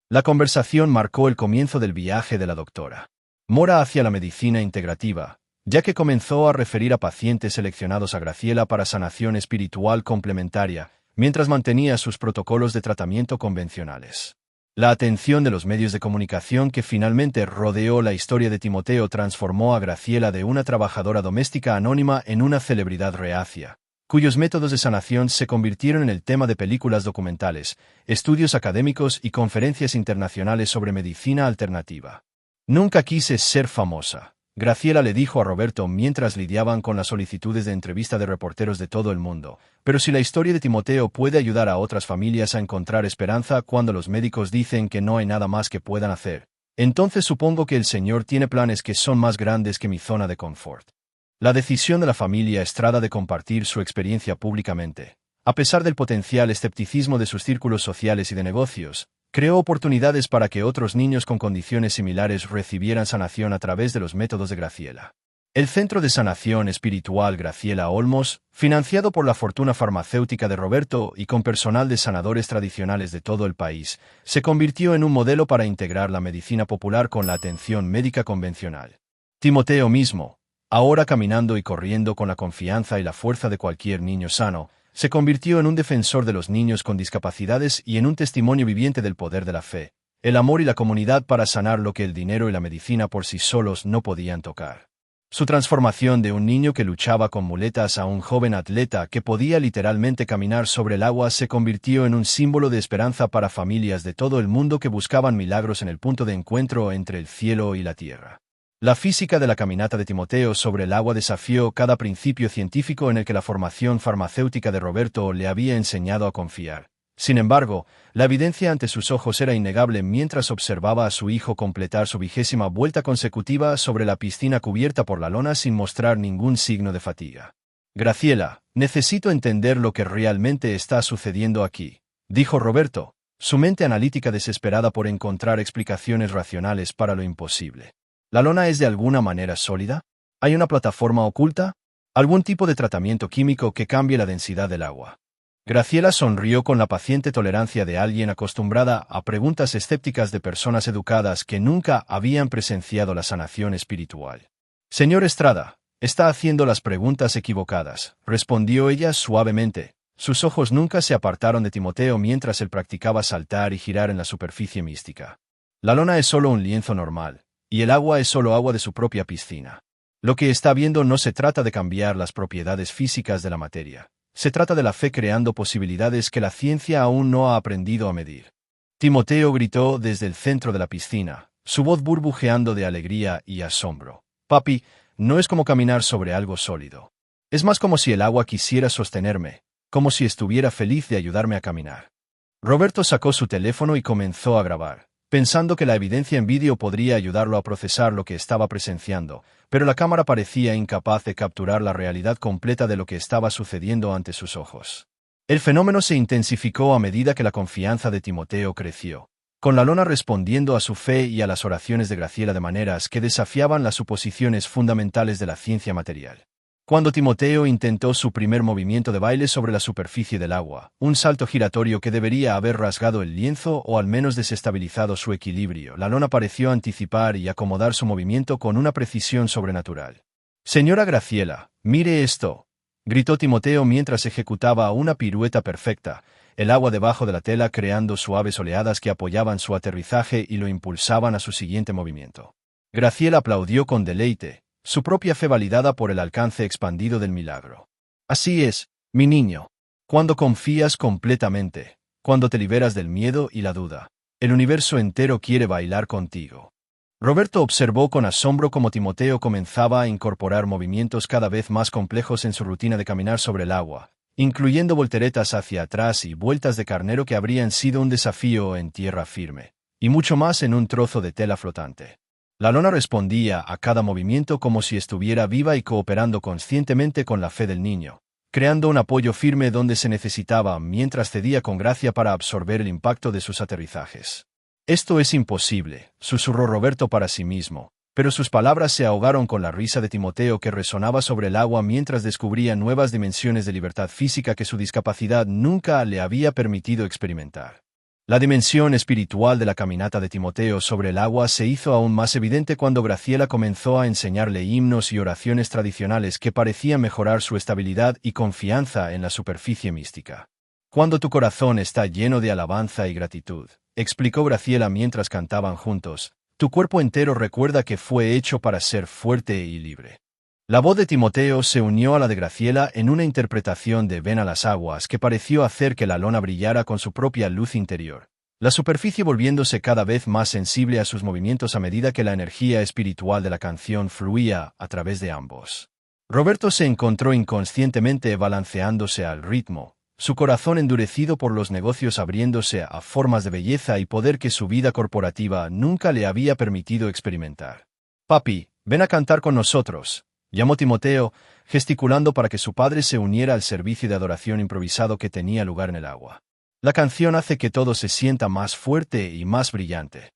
[SPEAKER 1] La conversación marcó el comienzo del viaje de la doctora Mora hacia la medicina integrativa, ya que comenzó a referir a pacientes seleccionados a Graciela para sanación espiritual complementaria, mientras mantenía sus protocolos de tratamiento convencionales. La atención de los medios de comunicación que finalmente rodeó la historia de Timoteo transformó a Graciela de una trabajadora doméstica anónima en una celebridad reacia, cuyos métodos de sanación se convirtieron en el tema de películas documentales, estudios académicos y conferencias internacionales sobre medicina alternativa. Nunca quise ser famosa, Graciela le dijo a Roberto mientras lidiaban con las solicitudes de entrevista de reporteros de todo el mundo, pero si la historia de Timoteo puede ayudar a otras familias a encontrar esperanza cuando los médicos dicen que no hay nada más que puedan hacer, entonces supongo que el Señor tiene planes que son más grandes que mi zona de confort. La decisión de la familia Estrada de compartir su experiencia públicamente, a pesar del potencial escepticismo de sus círculos sociales y de negocios, creó oportunidades para que otros niños con condiciones similares recibieran sanación a través de los métodos de Graciela. El Centro de Sanación Espiritual Graciela Olmos, financiado por la fortuna farmacéutica de Roberto y con personal de sanadores tradicionales de todo el país, se convirtió en un modelo para integrar la medicina popular con la atención médica convencional. Timoteo mismo, ahora caminando y corriendo con la confianza y la fuerza de cualquier niño sano, se convirtió en un defensor de los niños con discapacidades y en un testimonio viviente del poder de la fe, el amor y la comunidad para sanar lo que el dinero y la medicina por sí solos no podían tocar. Su transformación de un niño que luchaba con muletas a un joven atleta que podía literalmente caminar sobre el agua se convirtió en un símbolo de esperanza para familias de todo el mundo que buscaban milagros en el punto de encuentro entre el cielo y la tierra. La física de la caminata de Timoteo sobre el agua desafió cada principio científico en el que la formación farmacéutica de Roberto le había enseñado a confiar. Sin embargo, la evidencia ante sus ojos era innegable mientras observaba a su hijo completar su 20ª vuelta consecutiva sobre la piscina cubierta por la lona sin mostrar ningún signo de fatiga. Graciela, necesito entender lo que realmente está sucediendo aquí, dijo Roberto, su mente analítica desesperada por encontrar explicaciones racionales para lo imposible. ¿La lona es de alguna manera sólida? ¿Hay una plataforma oculta? ¿Algún tipo de tratamiento químico que cambie la densidad del agua? Graciela sonrió con la paciente tolerancia de alguien acostumbrada a preguntas escépticas de personas educadas que nunca habían presenciado la sanación espiritual. Señor Estrada, está haciendo las preguntas equivocadas, respondió ella suavemente. Sus ojos nunca se apartaron de Timoteo mientras él practicaba saltar y girar en la superficie mística. La lona es solo un lienzo normal, y el agua es solo agua de su propia piscina. Lo que está viendo no se trata de cambiar las propiedades físicas de la materia. Se trata de la fe creando posibilidades que la ciencia aún no ha aprendido a medir. Timoteo gritó desde el centro de la piscina, su voz burbujeando de alegría y asombro. Papi, no es como caminar sobre algo sólido. Es más como si el agua quisiera sostenerme. como si estuviera feliz de ayudarme a caminar. Roberto sacó su teléfono y comenzó a grabar, pensando que la evidencia en vídeo podría ayudarlo a procesar lo que estaba presenciando, pero la cámara parecía incapaz de capturar la realidad completa de lo que estaba sucediendo ante sus ojos. El fenómeno se intensificó a medida que la confianza de Timoteo creció, con la lona respondiendo a su fe y a las oraciones de Graciela de maneras que desafiaban las suposiciones fundamentales de la ciencia material. Cuando Timoteo intentó su primer movimiento de baile sobre la superficie del agua, un salto giratorio que debería haber rasgado el lienzo o al menos desestabilizado su equilibrio, la lona pareció anticipar y acomodar su movimiento con una precisión sobrenatural. «Señora Graciela, mire esto», gritó Timoteo mientras ejecutaba una pirueta perfecta, el agua debajo de la tela creando suaves oleadas que apoyaban su aterrizaje y lo impulsaban a su siguiente movimiento. Graciela aplaudió con deleite, su propia fe validada por el alcance expandido del milagro. «Así es, mi niño. Cuando confías completamente, cuando te liberas del miedo y la duda, el universo entero quiere bailar contigo». Roberto observó con asombro cómo Timoteo comenzaba a incorporar movimientos cada vez más complejos en su rutina de caminar sobre el agua, incluyendo volteretas hacia atrás y vueltas de carnero que habrían sido un desafío en tierra firme, y mucho más en un trozo de tela flotante. La lona respondía a cada movimiento como si estuviera viva y cooperando conscientemente con la fe del niño, creando un apoyo firme donde se necesitaba mientras cedía con gracia para absorber el impacto de sus aterrizajes. «Esto es imposible», susurró Roberto para sí mismo, pero sus palabras se ahogaron con la risa de Timoteo que resonaba sobre el agua mientras descubría nuevas dimensiones de libertad física que su discapacidad nunca le había permitido experimentar. La dimensión espiritual de la caminata de Timoteo sobre el agua se hizo aún más evidente cuando Graciela comenzó a enseñarle himnos y oraciones tradicionales que parecían mejorar su estabilidad y confianza en la superficie mística. «Cuando tu corazón está lleno de alabanza y gratitud», explicó Graciela mientras cantaban juntos, «tu cuerpo entero recuerda que fue hecho para ser fuerte y libre». La voz de Timoteo se unió a la de Graciela en una interpretación de Ven a las aguas que pareció hacer que la lona brillara con su propia luz interior, la superficie volviéndose cada vez más sensible a sus movimientos a medida que la energía espiritual de la canción fluía a través de ambos. Roberto se encontró inconscientemente balanceándose al ritmo, su corazón endurecido por los negocios abriéndose a formas de belleza y poder que su vida corporativa nunca le había permitido experimentar. «Papi, ven a cantar con nosotros», llamó Timoteo, gesticulando para que su padre se uniera al servicio de adoración improvisado que tenía lugar en el agua. «La canción hace que todo se sienta más fuerte y más brillante».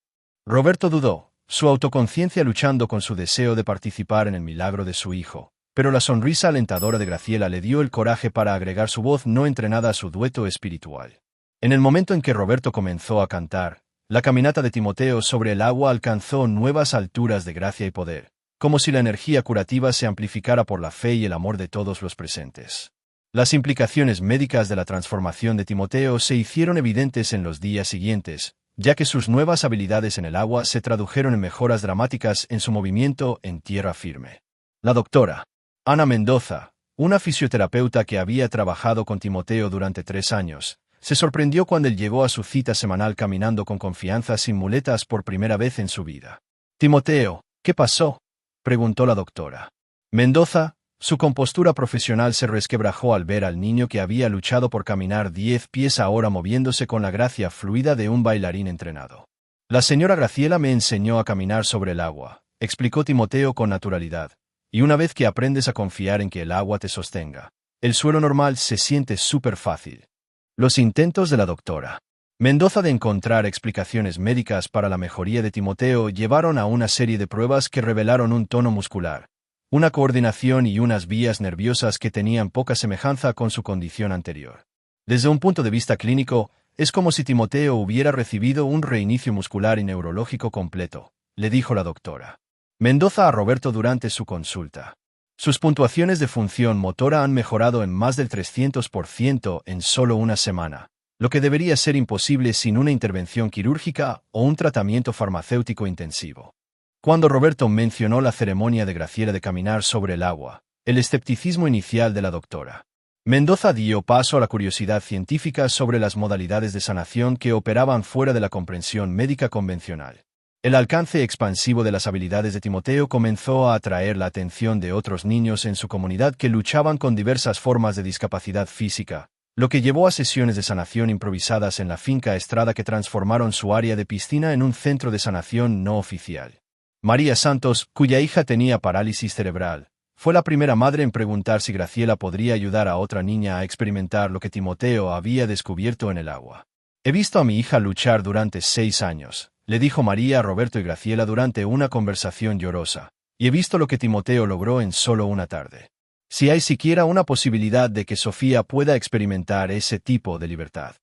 [SPEAKER 1] Roberto dudó, su autoconciencia luchando con su deseo de participar en el milagro de su hijo, pero la sonrisa alentadora de Graciela le dio el coraje para agregar su voz no entrenada a su dueto espiritual. En el momento en que Roberto comenzó a cantar, la caminata de Timoteo sobre el agua alcanzó nuevas alturas de gracia y poder, como si la energía curativa se amplificara por la fe y el amor de todos los presentes. Las implicaciones médicas de la transformación de Timoteo se hicieron evidentes en los días siguientes, ya que sus nuevas habilidades en el agua se tradujeron en mejoras dramáticas en su movimiento en tierra firme. La doctora Ana Mendoza, una fisioterapeuta que había trabajado con Timoteo durante 3 años, se sorprendió cuando él llegó a su cita semanal caminando con confianza sin muletas por primera vez en su vida. «Timoteo, ¿qué pasó?», preguntó la doctora. Mendoza, su compostura profesional se resquebrajó al ver al niño que había luchado por caminar 10 pies ahora moviéndose con la gracia fluida de un bailarín entrenado. «La señora Graciela me enseñó a caminar sobre el agua», explicó Timoteo con naturalidad. «Y una vez que aprendes a confiar en que el agua te sostenga, el suelo normal se siente súper fácil». Los intentos de la doctora Mendoza de encontrar explicaciones médicas para la mejoría de Timoteo llevaron a una serie de pruebas que revelaron un tono muscular, una coordinación y unas vías nerviosas que tenían poca semejanza con su condición anterior. Desde un punto de vista clínico, es como si Timoteo hubiera recibido un reinicio muscular y neurológico completo, le dijo la doctora Mendoza a Roberto durante su consulta. Sus puntuaciones de función motora han mejorado en más del 300% en solo una semana, lo que debería ser imposible sin una intervención quirúrgica o un tratamiento farmacéutico intensivo. Cuando Roberto mencionó la ceremonia de Graciela de caminar sobre el agua, el escepticismo inicial de la doctora Mendoza dio paso a la curiosidad científica sobre las modalidades de sanación que operaban fuera de la comprensión médica convencional. El alcance expansivo de las habilidades de Timoteo comenzó a atraer la atención de otros niños en su comunidad que luchaban con diversas formas de discapacidad física, lo que llevó a sesiones de sanación improvisadas en la finca Estrada que transformaron su área de piscina en un centro de sanación no oficial. María Santos, cuya hija tenía parálisis cerebral, fue la primera madre en preguntar si Graciela podría ayudar a otra niña a experimentar lo que Timoteo había descubierto en el agua. He visto a mi hija luchar durante 6 años, le dijo María a Roberto y Graciela durante una conversación llorosa, y he visto lo que Timoteo logró en solo una tarde. Si hay siquiera una posibilidad de que Sofía pueda experimentar ese tipo de libertad.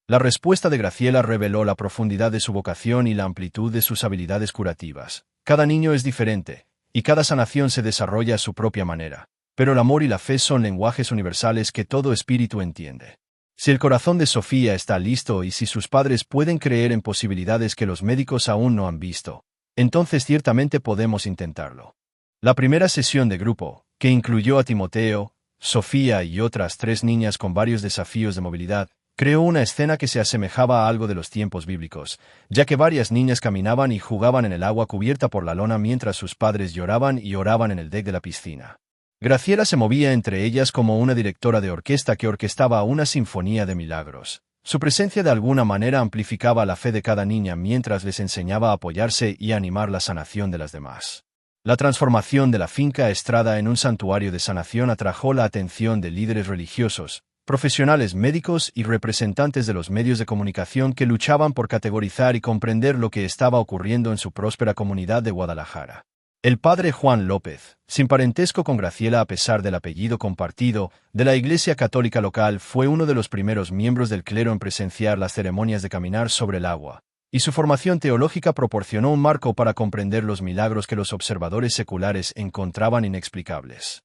[SPEAKER 1] La respuesta de Graciela reveló la profundidad de su vocación y la amplitud de sus habilidades curativas. Cada niño es diferente, y cada sanación se desarrolla a su propia manera, pero el amor y la fe son lenguajes universales que todo espíritu entiende. Si el corazón de Sofía está listo y si sus padres pueden creer en posibilidades que los médicos aún no han visto, entonces ciertamente podemos intentarlo. La primera sesión de grupo, que incluyó a Timoteo, Sofía y otras 3 niñas con varios desafíos de movilidad, creó una escena que se asemejaba a algo de los tiempos bíblicos, ya que varias niñas caminaban y jugaban en el agua cubierta por la lona mientras sus padres lloraban y oraban en el deck de la piscina. Graciela se movía entre ellas como una directora de orquesta que orquestaba una sinfonía de milagros. Su presencia de alguna manera amplificaba la fe de cada niña mientras les enseñaba a apoyarse y a animar la sanación de las demás. La transformación de la finca Estrada en un santuario de sanación atrajo la atención de líderes religiosos, profesionales médicos y representantes de los medios de comunicación que luchaban por categorizar y comprender lo que estaba ocurriendo en su próspera comunidad de Guadalajara. El padre Juan López, sin parentesco con Graciela a pesar del apellido compartido, de la Iglesia Católica local fue uno de los primeros miembros del clero en presenciar las ceremonias de caminar sobre el agua, y su formación teológica proporcionó un marco para comprender los milagros que los observadores seculares encontraban inexplicables.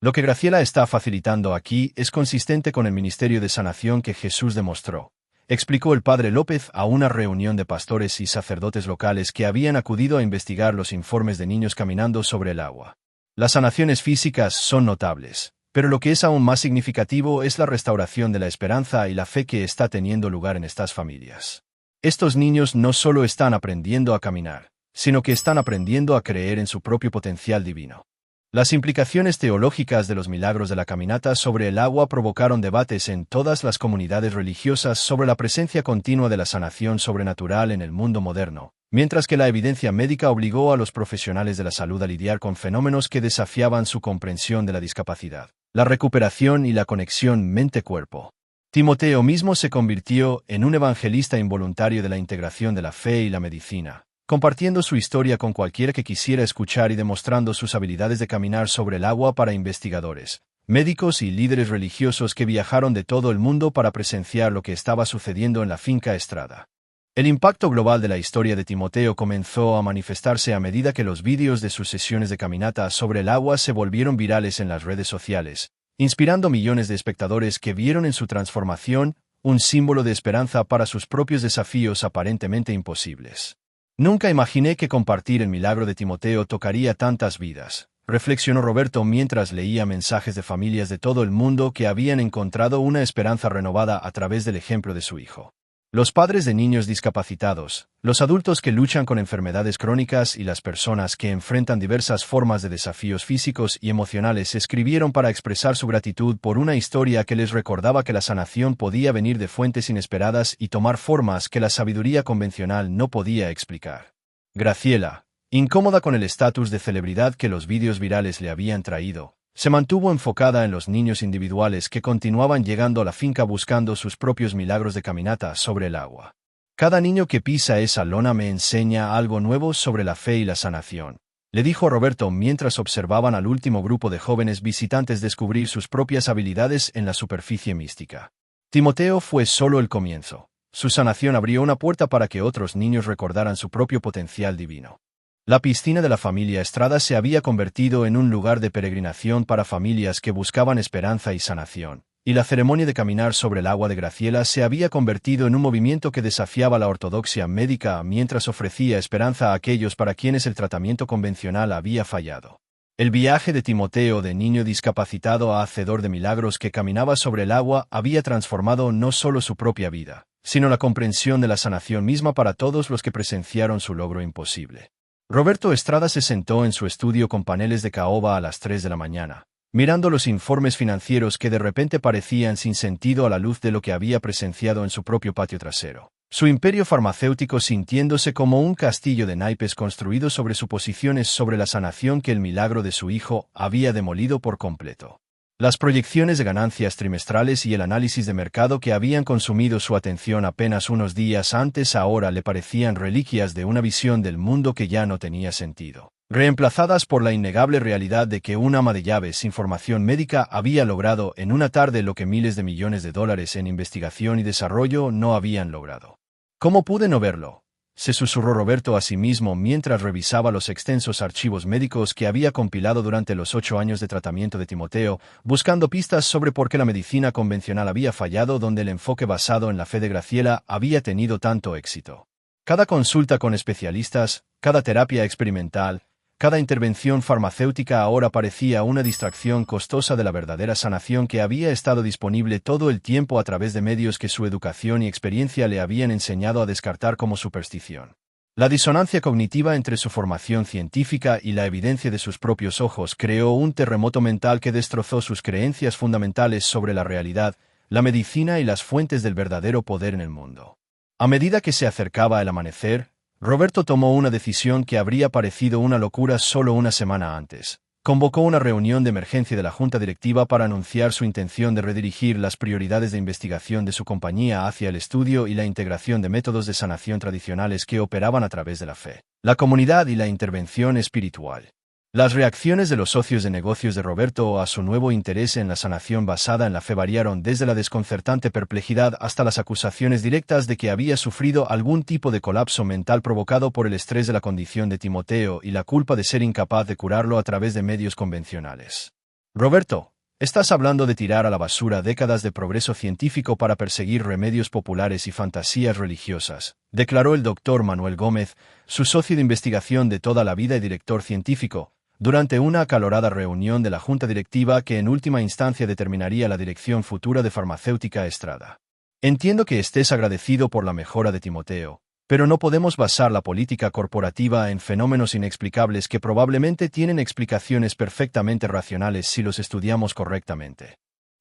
[SPEAKER 1] Lo que Graciela está facilitando aquí es consistente con el ministerio de sanación que Jesús demostró, explicó el padre López a una reunión de pastores y sacerdotes locales que habían acudido a investigar los informes de niños caminando sobre el agua. Las sanaciones físicas son notables, pero lo que es aún más significativo es la restauración de la esperanza y la fe que está teniendo lugar en estas familias. Estos niños no solo están aprendiendo a caminar, sino que están aprendiendo a creer en su propio potencial divino. Las implicaciones teológicas de los milagros de la caminata sobre el agua provocaron debates en todas las comunidades religiosas sobre la presencia continua de la sanación sobrenatural en el mundo moderno, mientras que la evidencia médica obligó a los profesionales de la salud a lidiar con fenómenos que desafiaban su comprensión de la discapacidad, la recuperación y la conexión mente-cuerpo. Timoteo mismo se convirtió en un evangelista involuntario de la integración de la fe y la medicina, compartiendo su historia con cualquiera que quisiera escuchar y demostrando sus habilidades de caminar sobre el agua para investigadores, médicos y líderes religiosos que viajaron de todo el mundo para presenciar lo que estaba sucediendo en la finca Estrada. El impacto global de la historia de Timoteo comenzó a manifestarse a medida que los vídeos de sus sesiones de caminata sobre el agua se volvieron virales en las redes sociales, inspirando millones de espectadores que vieron en su transformación un símbolo de esperanza para sus propios desafíos aparentemente imposibles. Nunca imaginé que compartir el milagro de Timoteo tocaría tantas vidas, reflexionó Roberto mientras leía mensajes de familias de todo el mundo que habían encontrado una esperanza renovada a través del ejemplo de su hijo. Los padres de niños discapacitados, los adultos que luchan con enfermedades crónicas y las personas que enfrentan diversas formas de desafíos físicos y emocionales escribieron para expresar su gratitud por una historia que les recordaba que la sanación podía venir de fuentes inesperadas y tomar formas que la sabiduría convencional no podía explicar. Graciela, incómoda con el estatus de celebridad que los vídeos virales le habían traído, se mantuvo enfocada en los niños individuales que continuaban llegando a la finca buscando sus propios milagros de caminata sobre el agua. Cada niño que pisa esa lona me enseña algo nuevo sobre la fe y la sanación, le dijo Roberto mientras observaban al último grupo de jóvenes visitantes descubrir sus propias habilidades en la superficie mística. Timoteo fue solo el comienzo. Su sanación abrió una puerta para que otros niños recordaran su propio potencial divino. La piscina de la familia Estrada se había convertido en un lugar de peregrinación para familias que buscaban esperanza y sanación, y la ceremonia de caminar sobre el agua de Graciela se había convertido en un movimiento que desafiaba la ortodoxia médica mientras ofrecía esperanza a aquellos para quienes el tratamiento convencional había fallado. El viaje de Timoteo de niño discapacitado a hacedor de milagros que caminaba sobre el agua había transformado no solo su propia vida, sino la comprensión de la sanación misma para todos los que presenciaron su logro imposible. Roberto Estrada se sentó en su estudio con paneles de caoba a las 3 de la mañana, mirando los informes financieros que de repente parecían sin sentido a la luz de lo que había presenciado en su propio patio trasero. Su imperio farmacéutico sintiéndose como un castillo de naipes construido sobre suposiciones sobre la sanación que el milagro de su hijo había demolido por completo. Las proyecciones de ganancias trimestrales y el análisis de mercado que habían consumido su atención apenas unos días antes ahora le parecían reliquias de una visión del mundo que ya no tenía sentido, reemplazadas por la innegable realidad de que un ama de llaves sin formación médica había logrado en una tarde lo que miles de millones de dólares en investigación y desarrollo no habían logrado. ¿Cómo pude no verlo?, se susurró Roberto a sí mismo mientras revisaba los extensos archivos médicos que había compilado durante los 8 años de tratamiento de Timoteo, buscando pistas sobre por qué la medicina convencional había fallado donde el enfoque basado en la fe de Graciela había tenido tanto éxito. Cada consulta con especialistas, cada terapia experimental, cada intervención farmacéutica ahora parecía una distracción costosa de la verdadera sanación que había estado disponible todo el tiempo a través de medios que su educación y experiencia le habían enseñado a descartar como superstición. La disonancia cognitiva entre su formación científica y la evidencia de sus propios ojos creó un terremoto mental que destrozó sus creencias fundamentales sobre la realidad, la medicina y las fuentes del verdadero poder en el mundo. A medida que se acercaba el amanecer, Roberto tomó una decisión que habría parecido una locura solo una semana antes. Convocó una reunión de emergencia de la junta directiva para anunciar su intención de redirigir las prioridades de investigación de su compañía hacia el estudio y la integración de métodos de sanación tradicionales que operaban a través de la fe, la comunidad y la intervención espiritual. Las reacciones de los socios de negocios de Roberto a su nuevo interés en la sanación basada en la fe variaron desde la desconcertante perplejidad hasta las acusaciones directas de que había sufrido algún tipo de colapso mental provocado por el estrés de la condición de Timoteo y la culpa de ser incapaz de curarlo a través de medios convencionales. Roberto, estás hablando de tirar a la basura décadas de progreso científico para perseguir remedios populares y fantasías religiosas, declaró el doctor Manuel Gómez, su socio de investigación de toda la vida y director científico, durante una acalorada reunión de la junta directiva que en última instancia determinaría la dirección futura de Farmacéutica Estrada. Entiendo que estés agradecido por la mejora de Timoteo, pero no podemos basar la política corporativa en fenómenos inexplicables que probablemente tienen explicaciones perfectamente racionales si los estudiamos correctamente.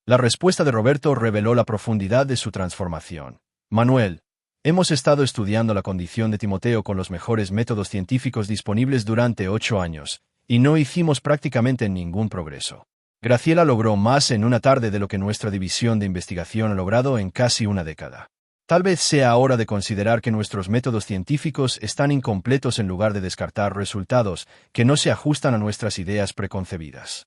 [SPEAKER 1] La respuesta de Roberto reveló la profundidad de su transformación. Manuel, hemos estado estudiando la condición de Timoteo con los mejores métodos científicos disponibles durante 8 años, y no hicimos prácticamente ningún progreso. Graciela logró más en una tarde de lo que nuestra división de investigación ha logrado en casi una década. Tal vez sea hora de considerar que nuestros métodos científicos están incompletos en lugar de descartar resultados que no se ajustan a nuestras ideas preconcebidas.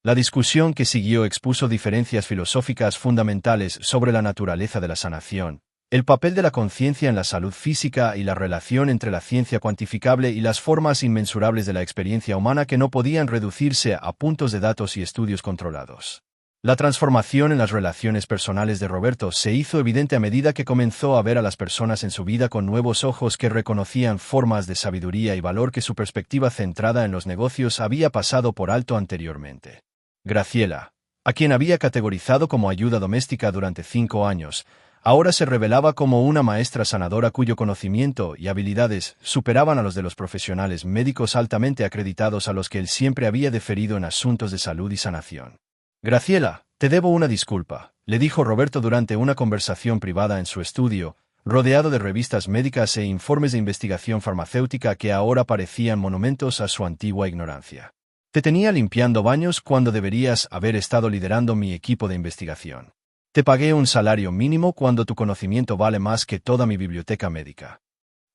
[SPEAKER 1] La discusión que siguió expuso diferencias filosóficas fundamentales sobre la naturaleza de la sanación, el papel de la conciencia en la salud física y la relación entre la ciencia cuantificable y las formas inmensurables de la experiencia humana que no podían reducirse a puntos de datos y estudios controlados. La transformación en las relaciones personales de Roberto se hizo evidente a medida que comenzó a ver a las personas en su vida con nuevos ojos que reconocían formas de sabiduría y valor que su perspectiva centrada en los negocios había pasado por alto anteriormente. Graciela, a quien había categorizado como ayuda doméstica durante 5 años, ahora se revelaba como una maestra sanadora cuyo conocimiento y habilidades superaban a los de los profesionales médicos altamente acreditados a los que él siempre había deferido en asuntos de salud y sanación. Graciela, te debo una disculpa, le dijo Roberto durante una conversación privada en su estudio, rodeado de revistas médicas e informes de investigación farmacéutica que ahora parecían monumentos a su antigua ignorancia. Te tenía limpiando baños cuando deberías haber estado liderando mi equipo de investigación. Te pagué un salario mínimo cuando tu conocimiento vale más que toda mi biblioteca médica.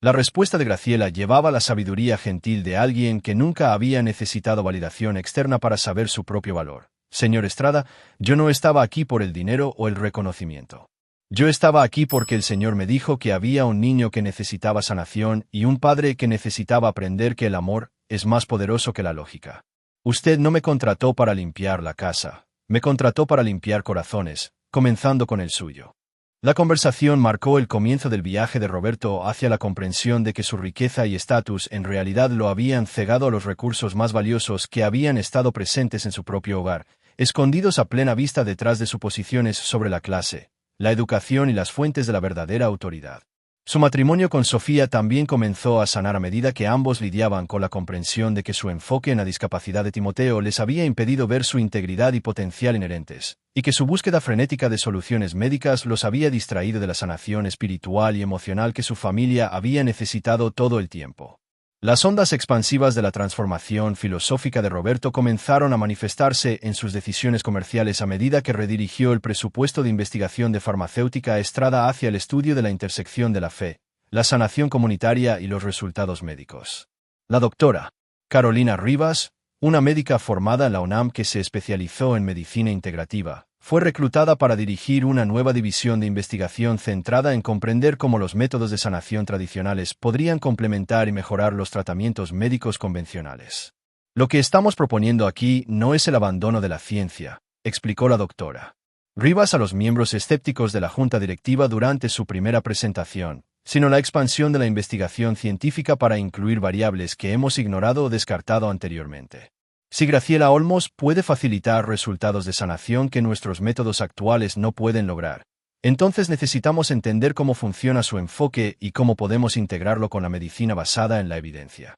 [SPEAKER 1] La respuesta de Graciela llevaba la sabiduría gentil de alguien que nunca había necesitado validación externa para saber su propio valor. Señor Estrada, yo no estaba aquí por el dinero o el reconocimiento. Yo estaba aquí porque el Señor me dijo que había un niño que necesitaba sanación y un padre que necesitaba aprender que el amor es más poderoso que la lógica. Usted no me contrató para limpiar la casa, me contrató para limpiar corazones, comenzando con el suyo. La conversación marcó el comienzo del viaje de Roberto hacia la comprensión de que su riqueza y estatus en realidad lo habían cegado a los recursos más valiosos que habían estado presentes en su propio hogar, escondidos a plena vista detrás de suposiciones sobre la clase, la educación y las fuentes de la verdadera autoridad. Su matrimonio con Sofía también comenzó a sanar a medida que ambos lidiaban con la comprensión de que su enfoque en la discapacidad de Timoteo les había impedido ver su integridad y potencial inherentes, y que su búsqueda frenética de soluciones médicas los había distraído de la sanación espiritual y emocional que su familia había necesitado todo el tiempo. Las ondas expansivas de la transformación filosófica de Roberto comenzaron a manifestarse en sus decisiones comerciales a medida que redirigió el presupuesto de investigación de farmacéutica Estrada hacia el estudio de la intersección de la fe, la sanación comunitaria y los resultados médicos. La doctora Carolina Rivas, una médica formada en la UNAM que se especializó en medicina integrativa, fue reclutada para dirigir una nueva división de investigación centrada en comprender cómo los métodos de sanación tradicionales podrían complementar y mejorar los tratamientos médicos convencionales. Lo que estamos proponiendo aquí no es el abandono de la ciencia, explicó la doctora Rivas a los miembros escépticos de la junta directiva durante su primera presentación, sino la expansión de la investigación científica para incluir variables que hemos ignorado o descartado anteriormente. Si Graciela Olmos puede facilitar resultados de sanación que nuestros métodos actuales no pueden lograr, entonces necesitamos entender cómo funciona su enfoque y cómo podemos integrarlo con la medicina basada en la evidencia.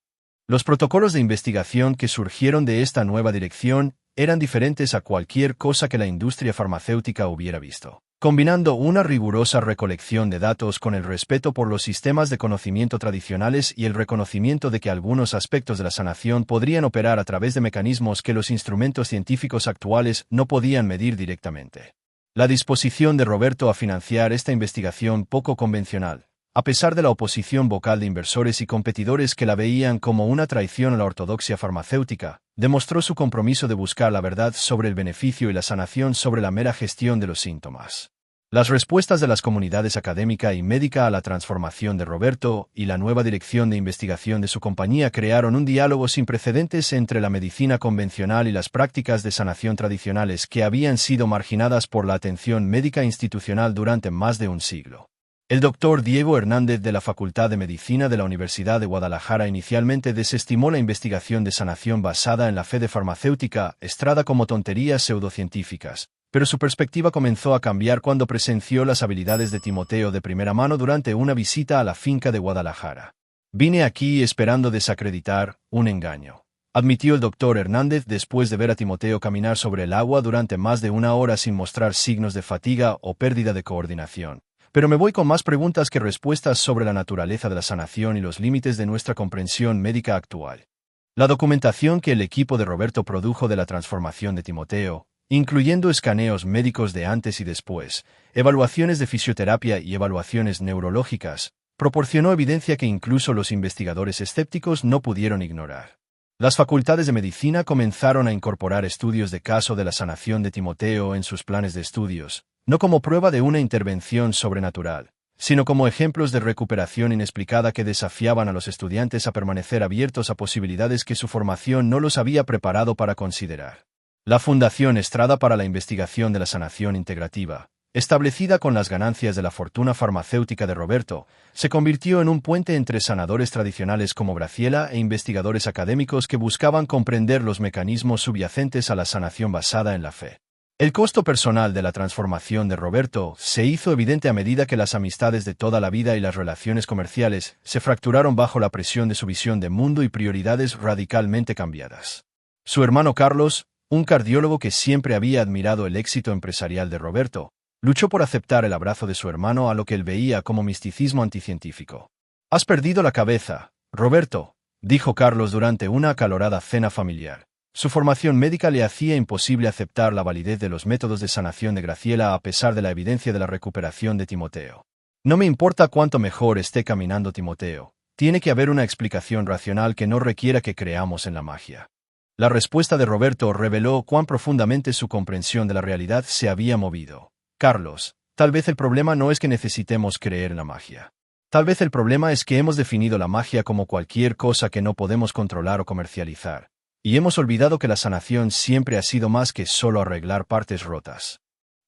[SPEAKER 1] Los protocolos de investigación que surgieron de esta nueva dirección eran diferentes a cualquier cosa que la industria farmacéutica hubiera visto, combinando una rigurosa recolección de datos con el respeto por los sistemas de conocimiento tradicionales y el reconocimiento de que algunos aspectos de la sanación podrían operar a través de mecanismos que los instrumentos científicos actuales no podían medir directamente. La disposición de Roberto a financiar esta investigación poco convencional, a pesar de la oposición vocal de inversores y competidores que la veían como una traición a la ortodoxia farmacéutica, demostró su compromiso de buscar la verdad sobre el beneficio y la sanación sobre la mera gestión de los síntomas. Las respuestas de las comunidades académica y médica a la transformación de Roberto y la nueva dirección de investigación de su compañía crearon un diálogo sin precedentes entre la medicina convencional y las prácticas de sanación tradicionales que habían sido marginadas por la atención médica institucional durante más de un siglo. El doctor Diego Hernández de la Facultad de Medicina de la Universidad de Guadalajara inicialmente desestimó la investigación de sanación basada en la fe de farmacéutica Estrada como tonterías pseudocientíficas, pero su perspectiva comenzó a cambiar cuando presenció las habilidades de Timoteo de primera mano durante una visita a la finca de Guadalajara. Vine aquí esperando desacreditar un engaño, admitió el doctor Hernández después de ver a Timoteo caminar sobre el agua durante más de una hora sin mostrar signos de fatiga o pérdida de coordinación. Pero me voy con más preguntas que respuestas sobre la naturaleza de la sanación y los límites de nuestra comprensión médica actual. La documentación que el equipo de Roberto produjo de la transformación de Timoteo, incluyendo escaneos médicos de antes y después, evaluaciones de fisioterapia y evaluaciones neurológicas, proporcionó evidencia que incluso los investigadores escépticos no pudieron ignorar. Las facultades de medicina comenzaron a incorporar estudios de caso de la sanación de Timoteo en sus planes de estudios, no como prueba de una intervención sobrenatural, sino como ejemplos de recuperación inexplicada que desafiaban a los estudiantes a permanecer abiertos a posibilidades que su formación no los había preparado para considerar. La Fundación Estrada para la Investigación de la Sanación Integrativa, establecida con las ganancias de la fortuna farmacéutica de Roberto, se convirtió en un puente entre sanadores tradicionales como Graciela e investigadores académicos que buscaban comprender los mecanismos subyacentes a la sanación basada en la fe. El costo personal de la transformación de Roberto se hizo evidente a medida que las amistades de toda la vida y las relaciones comerciales se fracturaron bajo la presión de su visión de mundo y prioridades radicalmente cambiadas. Su hermano Carlos, un cardiólogo que siempre había admirado el éxito empresarial de Roberto, luchó por aceptar el abrazo de su hermano a lo que él veía como misticismo anticientífico. «Has perdido la cabeza, Roberto», dijo Carlos durante una acalorada cena familiar. Su formación médica le hacía imposible aceptar la validez de los métodos de sanación de Graciela a pesar de la evidencia de la recuperación de Timoteo. «No me importa cuánto mejor esté caminando Timoteo, tiene que haber una explicación racional que no requiera que creamos en la magia». La respuesta de Roberto reveló cuán profundamente su comprensión de la realidad se había movido. «Carlos, tal vez el problema no es que necesitemos creer en la magia. Tal vez el problema es que hemos definido la magia como cualquier cosa que no podemos controlar o comercializar. Y hemos olvidado que la sanación siempre ha sido más que solo arreglar partes rotas».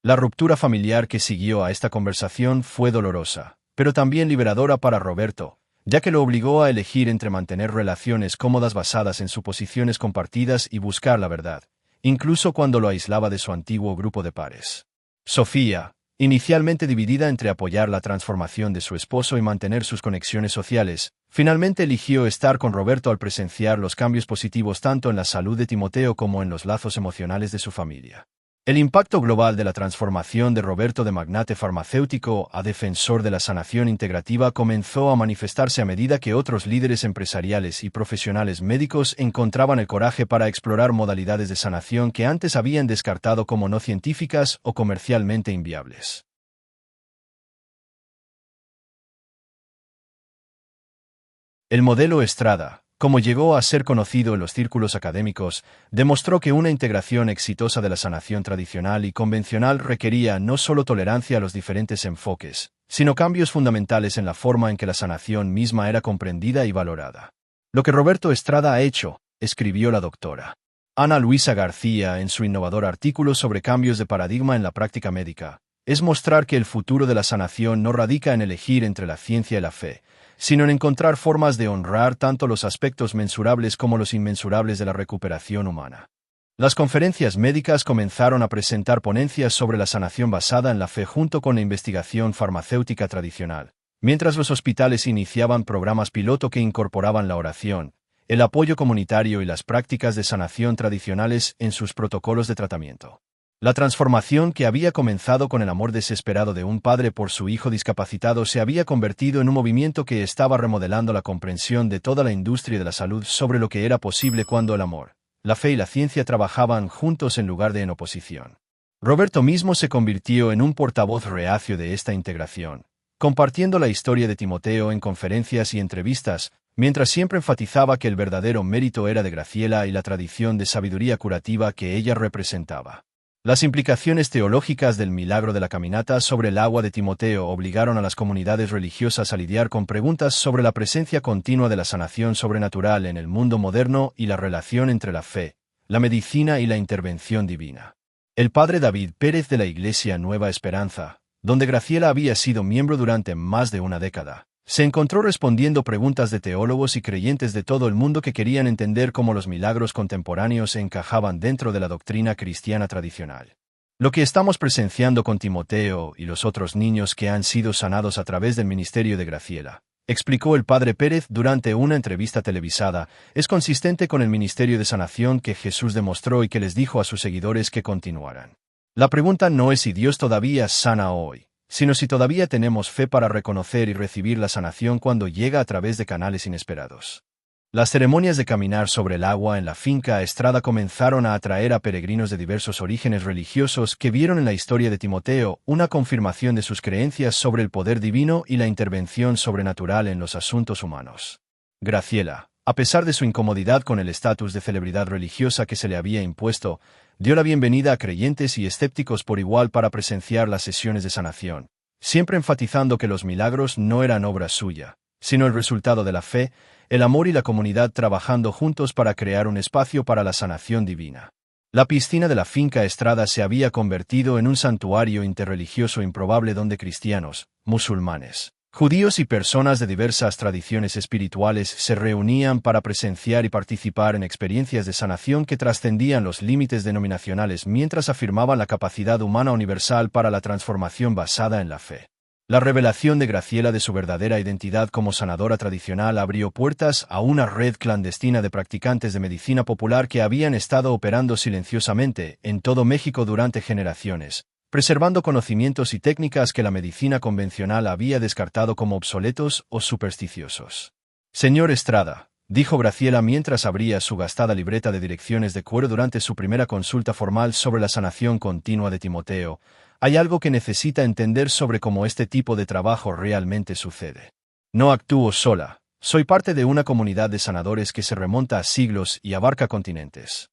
[SPEAKER 1] La ruptura familiar que siguió a esta conversación fue dolorosa, pero también liberadora para Roberto, ya que lo obligó a elegir entre mantener relaciones cómodas basadas en suposiciones compartidas y buscar la verdad, incluso cuando lo aislaba de su antiguo grupo de pares. Sofía, Inicialmente dividida entre apoyar la transformación de su esposo y mantener sus conexiones sociales, finalmente eligió estar con Roberto al presenciar los cambios positivos tanto en la salud de Timoteo como en los lazos emocionales de su familia. El impacto global de la transformación de Roberto de magnate farmacéutico a defensor de la sanación integrativa comenzó a manifestarse a medida que otros líderes empresariales y profesionales médicos encontraban el coraje para explorar modalidades de sanación que antes habían descartado como no científicas o comercialmente inviables. El modelo Estrada, como llegó a ser conocido en los círculos académicos, demostró que una integración exitosa de la sanación tradicional y convencional requería no solo tolerancia a los diferentes enfoques, sino cambios fundamentales en la forma en que la sanación misma era comprendida y valorada. Lo que Roberto Estrada ha hecho, escribió la doctora Ana Luisa García en su innovador artículo sobre cambios de paradigma en la práctica médica, es mostrar que el futuro de la sanación no radica en elegir entre la ciencia y la fe, sino en encontrar formas de honrar tanto los aspectos mensurables como los inmensurables de la recuperación humana. Las conferencias médicas comenzaron a presentar ponencias sobre la sanación basada en la fe junto con la investigación farmacéutica tradicional, mientras los hospitales iniciaban programas piloto que incorporaban la oración, el apoyo comunitario y las prácticas de sanación tradicionales en sus protocolos de tratamiento. La transformación que había comenzado con el amor desesperado de un padre por su hijo discapacitado se había convertido en un movimiento que estaba remodelando la comprensión de toda la industria de la salud sobre lo que era posible cuando el amor, la fe y la ciencia trabajaban juntos en lugar de en oposición. Roberto mismo se convirtió en un portavoz reacio de esta integración, compartiendo la historia de Timoteo en conferencias y entrevistas, mientras siempre enfatizaba que el verdadero mérito era de Graciela y la tradición de sabiduría curativa que ella representaba. Las implicaciones teológicas del milagro de la caminata sobre el agua de Timoteo obligaron a las comunidades religiosas a lidiar con preguntas sobre la presencia continua de la sanación sobrenatural en el mundo moderno y la relación entre la fe, la medicina y la intervención divina. El padre David Pérez de la Iglesia Nueva Esperanza, donde Graciela había sido miembro durante más de una década, se encontró respondiendo preguntas de teólogos y creyentes de todo el mundo que querían entender cómo los milagros contemporáneos encajaban dentro de la doctrina cristiana tradicional. Lo que estamos presenciando con Timoteo y los otros niños que han sido sanados a través del ministerio de Graciela, explicó el padre Pérez durante una entrevista televisada, es consistente con el ministerio de sanación que Jesús demostró y que les dijo a sus seguidores que continuaran. La pregunta no es si Dios todavía sana hoy, sino si todavía tenemos fe para reconocer y recibir la sanación cuando llega a través de canales inesperados. Las ceremonias de caminar sobre el agua en la finca Estrada comenzaron a atraer a peregrinos de diversos orígenes religiosos que vieron en la historia de Timoteo una confirmación de sus creencias sobre el poder divino y la intervención sobrenatural en los asuntos humanos. Graciela, a pesar de su incomodidad con el estatus de celebridad religiosa que se le había impuesto, dio la bienvenida a creyentes y escépticos por igual para presenciar las sesiones de sanación, siempre enfatizando que los milagros no eran obra suya, sino el resultado de la fe, el amor y la comunidad trabajando juntos para crear un espacio para la sanación divina. La piscina de la finca Estrada se había convertido en un santuario interreligioso improbable donde cristianos, musulmanes, judíos y personas de diversas tradiciones espirituales se reunían para presenciar y participar en experiencias de sanación que trascendían los límites denominacionales mientras afirmaban la capacidad humana universal para la transformación basada en la fe. La revelación de Graciela de su verdadera identidad como sanadora tradicional abrió puertas a una red clandestina de practicantes de medicina popular que habían estado operando silenciosamente en todo México durante generaciones, preservando conocimientos y técnicas que la medicina convencional había descartado como obsoletos o supersticiosos. Señor Estrada, dijo Graciela mientras abría su gastada libreta de direcciones de cuero durante su primera consulta formal sobre la sanación continua de Timoteo, hay algo que necesita entender sobre cómo este tipo de trabajo realmente sucede. No actúo sola, soy parte de una comunidad de sanadores que se remonta a siglos y abarca continentes.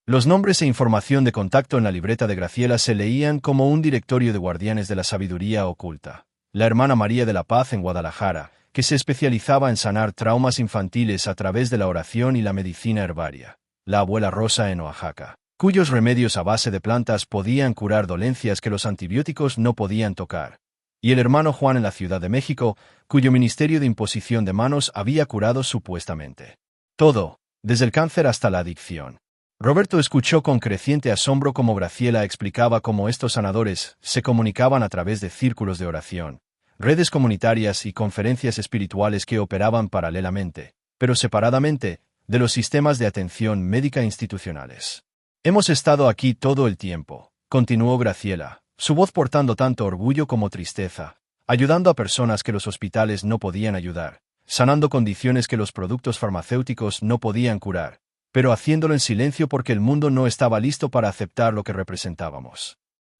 [SPEAKER 1] Los nombres e información de contacto en la libreta de Graciela se leían como un directorio de guardianes de la sabiduría oculta. La hermana María de la Paz en Guadalajara, que se especializaba en sanar traumas infantiles a través de la oración y la medicina herbaria. La abuela Rosa en Oaxaca, cuyos remedios a base de plantas podían curar dolencias que los antibióticos no podían tocar. Y el hermano Juan en la Ciudad de México, cuyo ministerio de imposición de manos había curado supuestamente todo, desde el cáncer hasta la adicción. Roberto escuchó con creciente asombro cómo Graciela explicaba cómo estos sanadores se comunicaban a través de círculos de oración, redes comunitarias y conferencias espirituales que operaban paralelamente, pero separadamente, de los sistemas de atención médica institucionales. Hemos estado aquí todo el tiempo, continuó Graciela, su voz portando tanto orgullo como tristeza, ayudando a personas que los hospitales no podían ayudar, sanando condiciones que los productos farmacéuticos no podían curar, pero haciéndolo en silencio porque el mundo no estaba listo para aceptar lo que representábamos.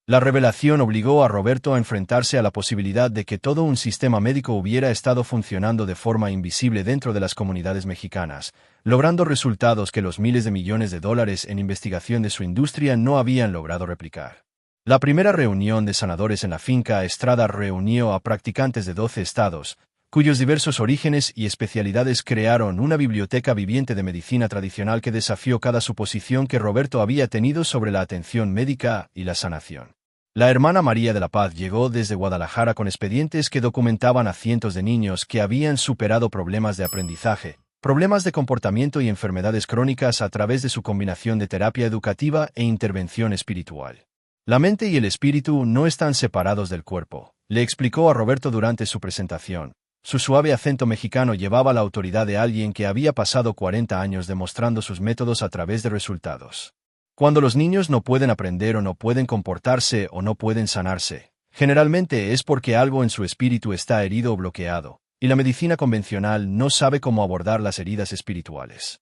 [SPEAKER 1] La revelación obligó a Roberto a enfrentarse a la posibilidad de que todo un sistema médico hubiera estado funcionando de forma invisible dentro de las comunidades mexicanas, logrando resultados que los miles de millones de dólares en investigación de su industria no habían logrado replicar. La primera reunión de sanadores en la finca Estrada reunió a practicantes de 12 estados, cuyos diversos orígenes y especialidades crearon una biblioteca viviente de medicina tradicional que desafió cada suposición que Roberto había tenido sobre la atención médica y la sanación. La hermana María de la Paz llegó desde Guadalajara con expedientes que documentaban a cientos de niños que habían superado problemas de aprendizaje, problemas de comportamiento y enfermedades crónicas a través de su combinación de terapia educativa e intervención espiritual. La mente y el espíritu no están separados del cuerpo, le explicó a Roberto durante su presentación. Su suave acento mexicano llevaba la autoridad de alguien que había pasado 40 años demostrando sus métodos a través de resultados. Cuando los niños no pueden aprender o no pueden comportarse o no pueden sanarse, generalmente es porque algo en su espíritu está herido o bloqueado, y la medicina convencional no sabe cómo abordar las heridas espirituales.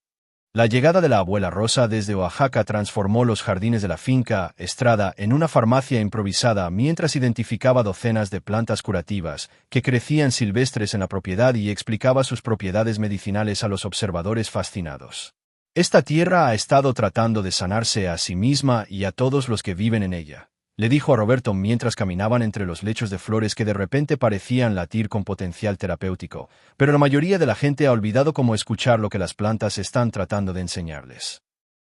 [SPEAKER 1] La llegada de la abuela Rosa desde Oaxaca transformó los jardines de la finca Estrada en una farmacia improvisada mientras identificaba docenas de plantas curativas que crecían silvestres en la propiedad y explicaba sus propiedades medicinales a los observadores fascinados. Esta tierra ha estado tratando de sanarse a sí misma y a todos los que viven en ella, le dijo a Roberto mientras caminaban entre los lechos de flores que de repente parecían latir con potencial terapéutico, pero la mayoría de la gente ha olvidado cómo escuchar lo que las plantas están tratando de enseñarles.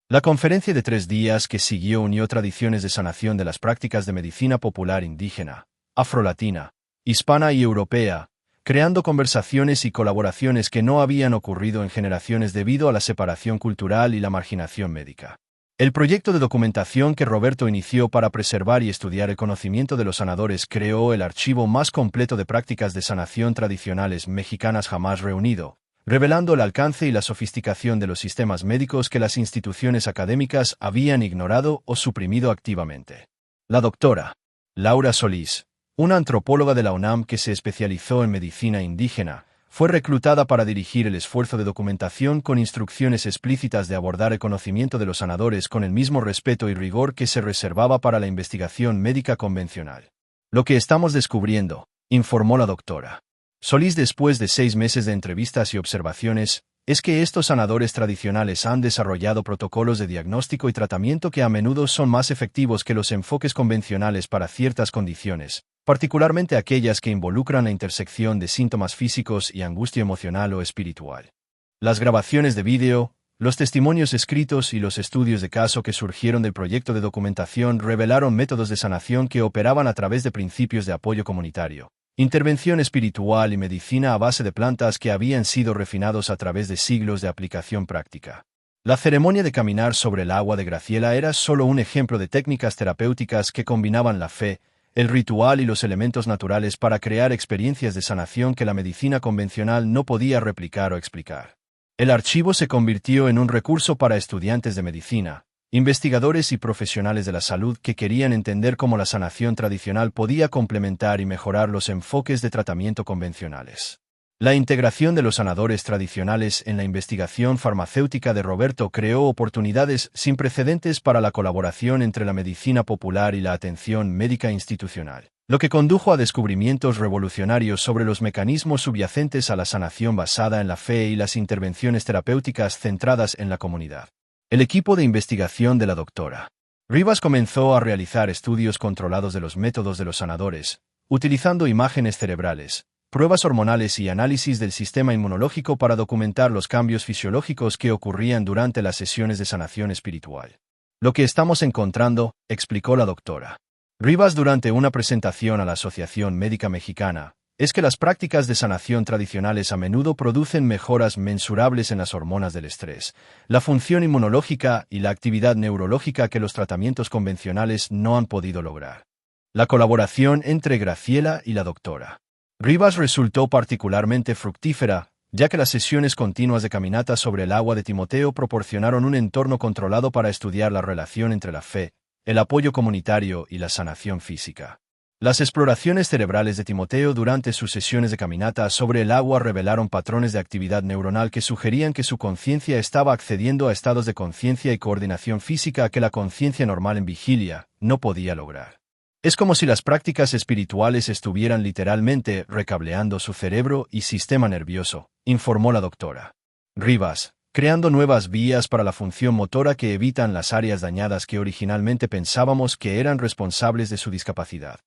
[SPEAKER 1] La conferencia de 3 días que siguió unió tradiciones de sanación de las prácticas de medicina popular indígena, afrolatina, hispana y europea, creando conversaciones y colaboraciones que no habían ocurrido en generaciones debido a la separación cultural y la marginación médica. El proyecto de documentación que Roberto inició para preservar y estudiar el conocimiento de los sanadores creó el archivo más completo de prácticas de sanación tradicionales mexicanas jamás reunido, revelando el alcance y la sofisticación de los sistemas médicos que las instituciones académicas habían ignorado o suprimido activamente. La doctora Laura Solís, una antropóloga de la UNAM que se especializó en medicina indígena, fue reclutada para dirigir el esfuerzo de documentación con instrucciones explícitas de abordar el conocimiento de los sanadores con el mismo respeto y rigor que se reservaba para la investigación médica convencional. Lo que estamos descubriendo, informó la doctora Solís después de 6 meses de entrevistas y observaciones, es que estos sanadores tradicionales han desarrollado protocolos de diagnóstico y tratamiento que a menudo son más efectivos que los enfoques convencionales para ciertas condiciones, particularmente aquellas que involucran la intersección de síntomas físicos y angustia emocional o espiritual. Las grabaciones de vídeo, los testimonios escritos y los estudios de caso que surgieron del proyecto de documentación revelaron métodos de sanación que operaban a través de principios de apoyo comunitario, intervención espiritual y medicina a base de plantas que habían sido refinados a través de siglos de aplicación práctica. La ceremonia de caminar sobre el agua de Graciela era solo un ejemplo de técnicas terapéuticas que combinaban la fe, el ritual y los elementos naturales para crear experiencias de sanación que la medicina convencional no podía replicar o explicar. El archivo se convirtió en un recurso para estudiantes de medicina, investigadores y profesionales de la salud que querían entender cómo la sanación tradicional podía complementar y mejorar los enfoques de tratamiento convencionales. La integración de los sanadores tradicionales en la investigación farmacéutica de Roberto creó oportunidades sin precedentes para la colaboración entre la medicina popular y la atención médica institucional, lo que condujo a descubrimientos revolucionarios sobre los mecanismos subyacentes a la sanación basada en la fe y las intervenciones terapéuticas centradas en la comunidad. El equipo de investigación de la doctora Rivas comenzó a realizar estudios controlados de los métodos de los sanadores, utilizando imágenes cerebrales, pruebas hormonales y análisis del sistema inmunológico para documentar los cambios fisiológicos que ocurrían durante las sesiones de sanación espiritual. Lo que estamos encontrando, explicó la doctora Rivas durante una presentación a la Asociación Médica Mexicana, es que las prácticas de sanación tradicionales a menudo producen mejoras mensurables en las hormonas del estrés, la función inmunológica y la actividad neurológica que los tratamientos convencionales no han podido lograr. La colaboración entre Graciela y la doctora Rivas resultó particularmente fructífera, ya que las sesiones continuas de caminata sobre el agua de Timoteo proporcionaron un entorno controlado para estudiar la relación entre la fe, el apoyo comunitario y la sanación física. Las exploraciones cerebrales de Timoteo durante sus sesiones de caminata sobre el agua revelaron patrones de actividad neuronal que sugerían que su conciencia estaba accediendo a estados de conciencia y coordinación física que la conciencia normal en vigilia no podía lograr. Es como si las prácticas espirituales estuvieran literalmente recableando su cerebro y sistema nervioso, informó la doctora Rivas, creando nuevas vías para la función motora que evitan las áreas dañadas que originalmente pensábamos que eran responsables de su discapacidad.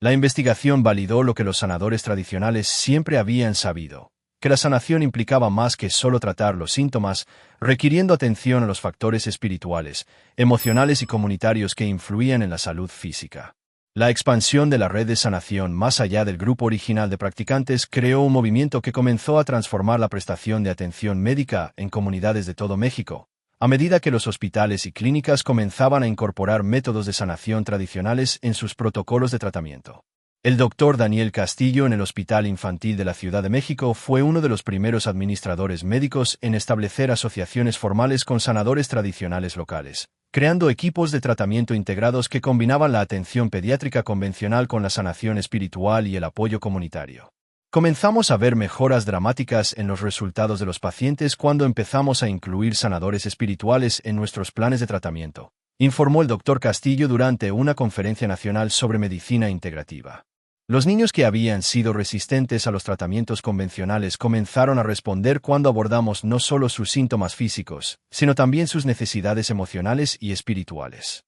[SPEAKER 1] La investigación validó lo que los sanadores tradicionales siempre habían sabido, que la sanación implicaba más que solo tratar los síntomas, requiriendo atención a los factores espirituales, emocionales y comunitarios que influían en la salud física. La expansión de la red de sanación más allá del grupo original de practicantes creó un movimiento que comenzó a transformar la prestación de atención médica en comunidades de todo México, a medida que los hospitales y clínicas comenzaban a incorporar métodos de sanación tradicionales en sus protocolos de tratamiento. El doctor Daniel Castillo en el Hospital Infantil de la Ciudad de México fue uno de los primeros administradores médicos en establecer asociaciones formales con sanadores tradicionales locales, creando equipos de tratamiento integrados que combinaban la atención pediátrica convencional con la sanación espiritual y el apoyo comunitario. Comenzamos a ver mejoras dramáticas en los resultados de los pacientes cuando empezamos a incluir sanadores espirituales en nuestros planes de tratamiento, informó el doctor Castillo durante una conferencia nacional sobre medicina integrativa. Los niños que habían sido resistentes a los tratamientos convencionales comenzaron a responder cuando abordamos no solo sus síntomas físicos, sino también sus necesidades emocionales y espirituales.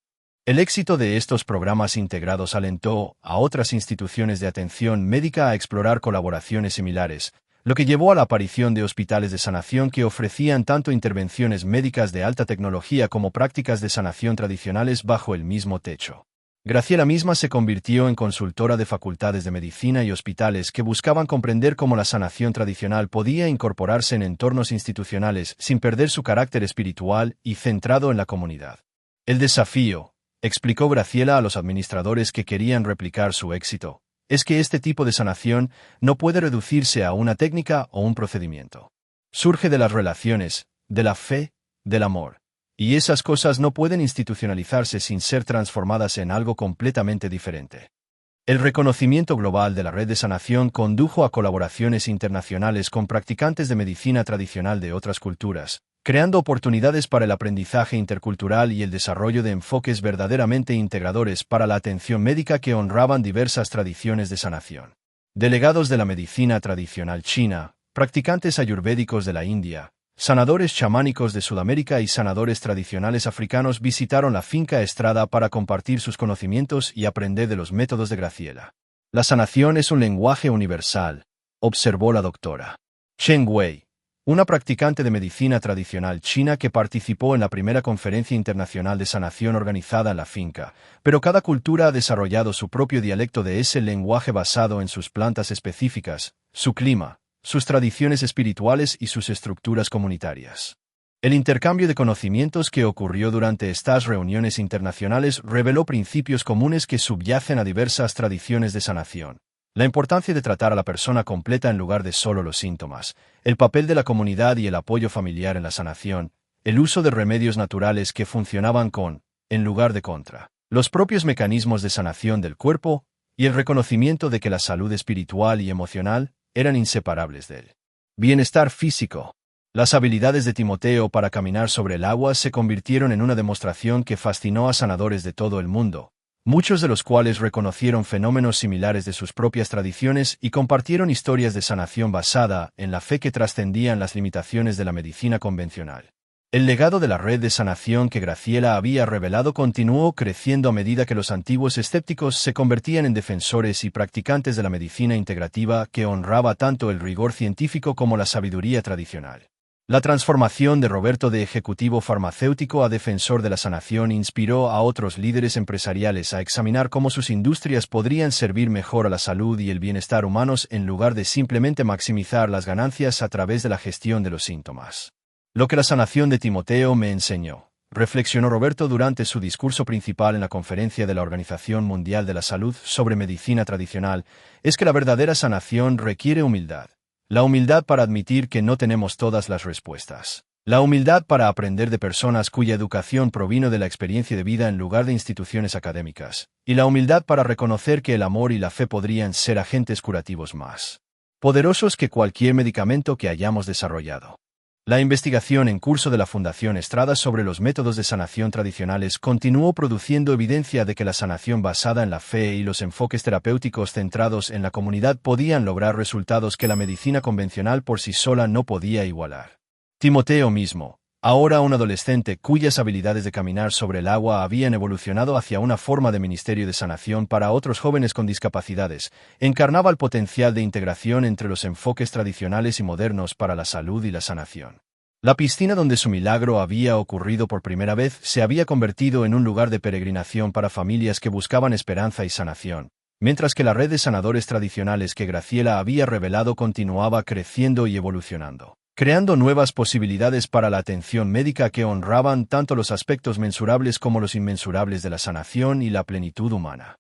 [SPEAKER 1] El éxito de estos programas integrados alentó a otras instituciones de atención médica a explorar colaboraciones similares, lo que llevó a la aparición de hospitales de sanación que ofrecían tanto intervenciones médicas de alta tecnología como prácticas de sanación tradicionales bajo el mismo techo. Graciela misma se convirtió en consultora de facultades de medicina y hospitales que buscaban comprender cómo la sanación tradicional podía incorporarse en entornos institucionales sin perder su carácter espiritual y centrado en la comunidad. El desafío, explicó Graciela a los administradores que querían replicar su éxito, es que este tipo de sanación no puede reducirse a una técnica o un procedimiento. Surge de las relaciones, de la fe, del amor. Y esas cosas no pueden institucionalizarse sin ser transformadas en algo completamente diferente. El reconocimiento global de la red de sanación condujo a colaboraciones internacionales con practicantes de medicina tradicional de otras culturas, creando oportunidades para el aprendizaje intercultural y el desarrollo de enfoques verdaderamente integradores para la atención médica que honraban diversas tradiciones de sanación. Delegados de la medicina tradicional china, practicantes ayurvédicos de la India, sanadores chamánicos de Sudamérica y sanadores tradicionales africanos visitaron la finca Estrada para compartir sus conocimientos y aprender de los métodos de Graciela. La sanación es un lenguaje universal, observó la doctora Chen Wei, una practicante de medicina tradicional china que participó en la primera conferencia internacional de sanación organizada en la finca, pero cada cultura ha desarrollado su propio dialecto de ese lenguaje basado en sus plantas específicas, su clima, sus tradiciones espirituales y sus estructuras comunitarias. El intercambio de conocimientos que ocurrió durante estas reuniones internacionales reveló principios comunes que subyacen a diversas tradiciones de sanación. La importancia de tratar a la persona completa en lugar de solo los síntomas, el papel de la comunidad y el apoyo familiar en la sanación, el uso de remedios naturales que funcionaban en lugar de contra, los propios mecanismos de sanación del cuerpo, y el reconocimiento de que la salud espiritual y emocional eran inseparables del bienestar físico. Las habilidades de Timoteo para caminar sobre el agua se convirtieron en una demostración que fascinó a sanadores de todo el mundo, muchos de los cuales reconocieron fenómenos similares de sus propias tradiciones y compartieron historias de sanación basada en la fe que trascendían las limitaciones de la medicina convencional. El legado de la red de sanación que Graciela había revelado continuó creciendo a medida que los antiguos escépticos se convertían en defensores y practicantes de la medicina integrativa que honraba tanto el rigor científico como la sabiduría tradicional. La transformación de Roberto de ejecutivo farmacéutico a defensor de la sanación inspiró a otros líderes empresariales a examinar cómo sus industrias podrían servir mejor a la salud y el bienestar humanos en lugar de simplemente maximizar las ganancias a través de la gestión de los síntomas. Lo que la sanación de Timoteo me enseñó, reflexionó Roberto durante su discurso principal en la conferencia de la Organización Mundial de la Salud sobre medicina tradicional, es que la verdadera sanación requiere humildad. La humildad para admitir que no tenemos todas las respuestas. La humildad para aprender de personas cuya educación provino de la experiencia de vida en lugar de instituciones académicas. Y la humildad para reconocer que el amor y la fe podrían ser agentes curativos más poderosos que cualquier medicamento que hayamos desarrollado. La investigación en curso de la Fundación Estrada sobre los métodos de sanación tradicionales continuó produciendo evidencia de que la sanación basada en la fe y los enfoques terapéuticos centrados en la comunidad podían lograr resultados que la medicina convencional por sí sola no podía igualar. Timoteo mismo, ahora un adolescente cuyas habilidades de caminar sobre el agua habían evolucionado hacia una forma de ministerio de sanación para otros jóvenes con discapacidades, encarnaba el potencial de integración entre los enfoques tradicionales y modernos para la salud y la sanación. La piscina donde su milagro había ocurrido por primera vez se había convertido en un lugar de peregrinación para familias que buscaban esperanza y sanación, mientras que la red de sanadores tradicionales que Graciela había revelado continuaba creciendo y evolucionando, creando nuevas posibilidades para la atención médica que honraban tanto los aspectos mensurables como los inmensurables de la sanación y la plenitud humana.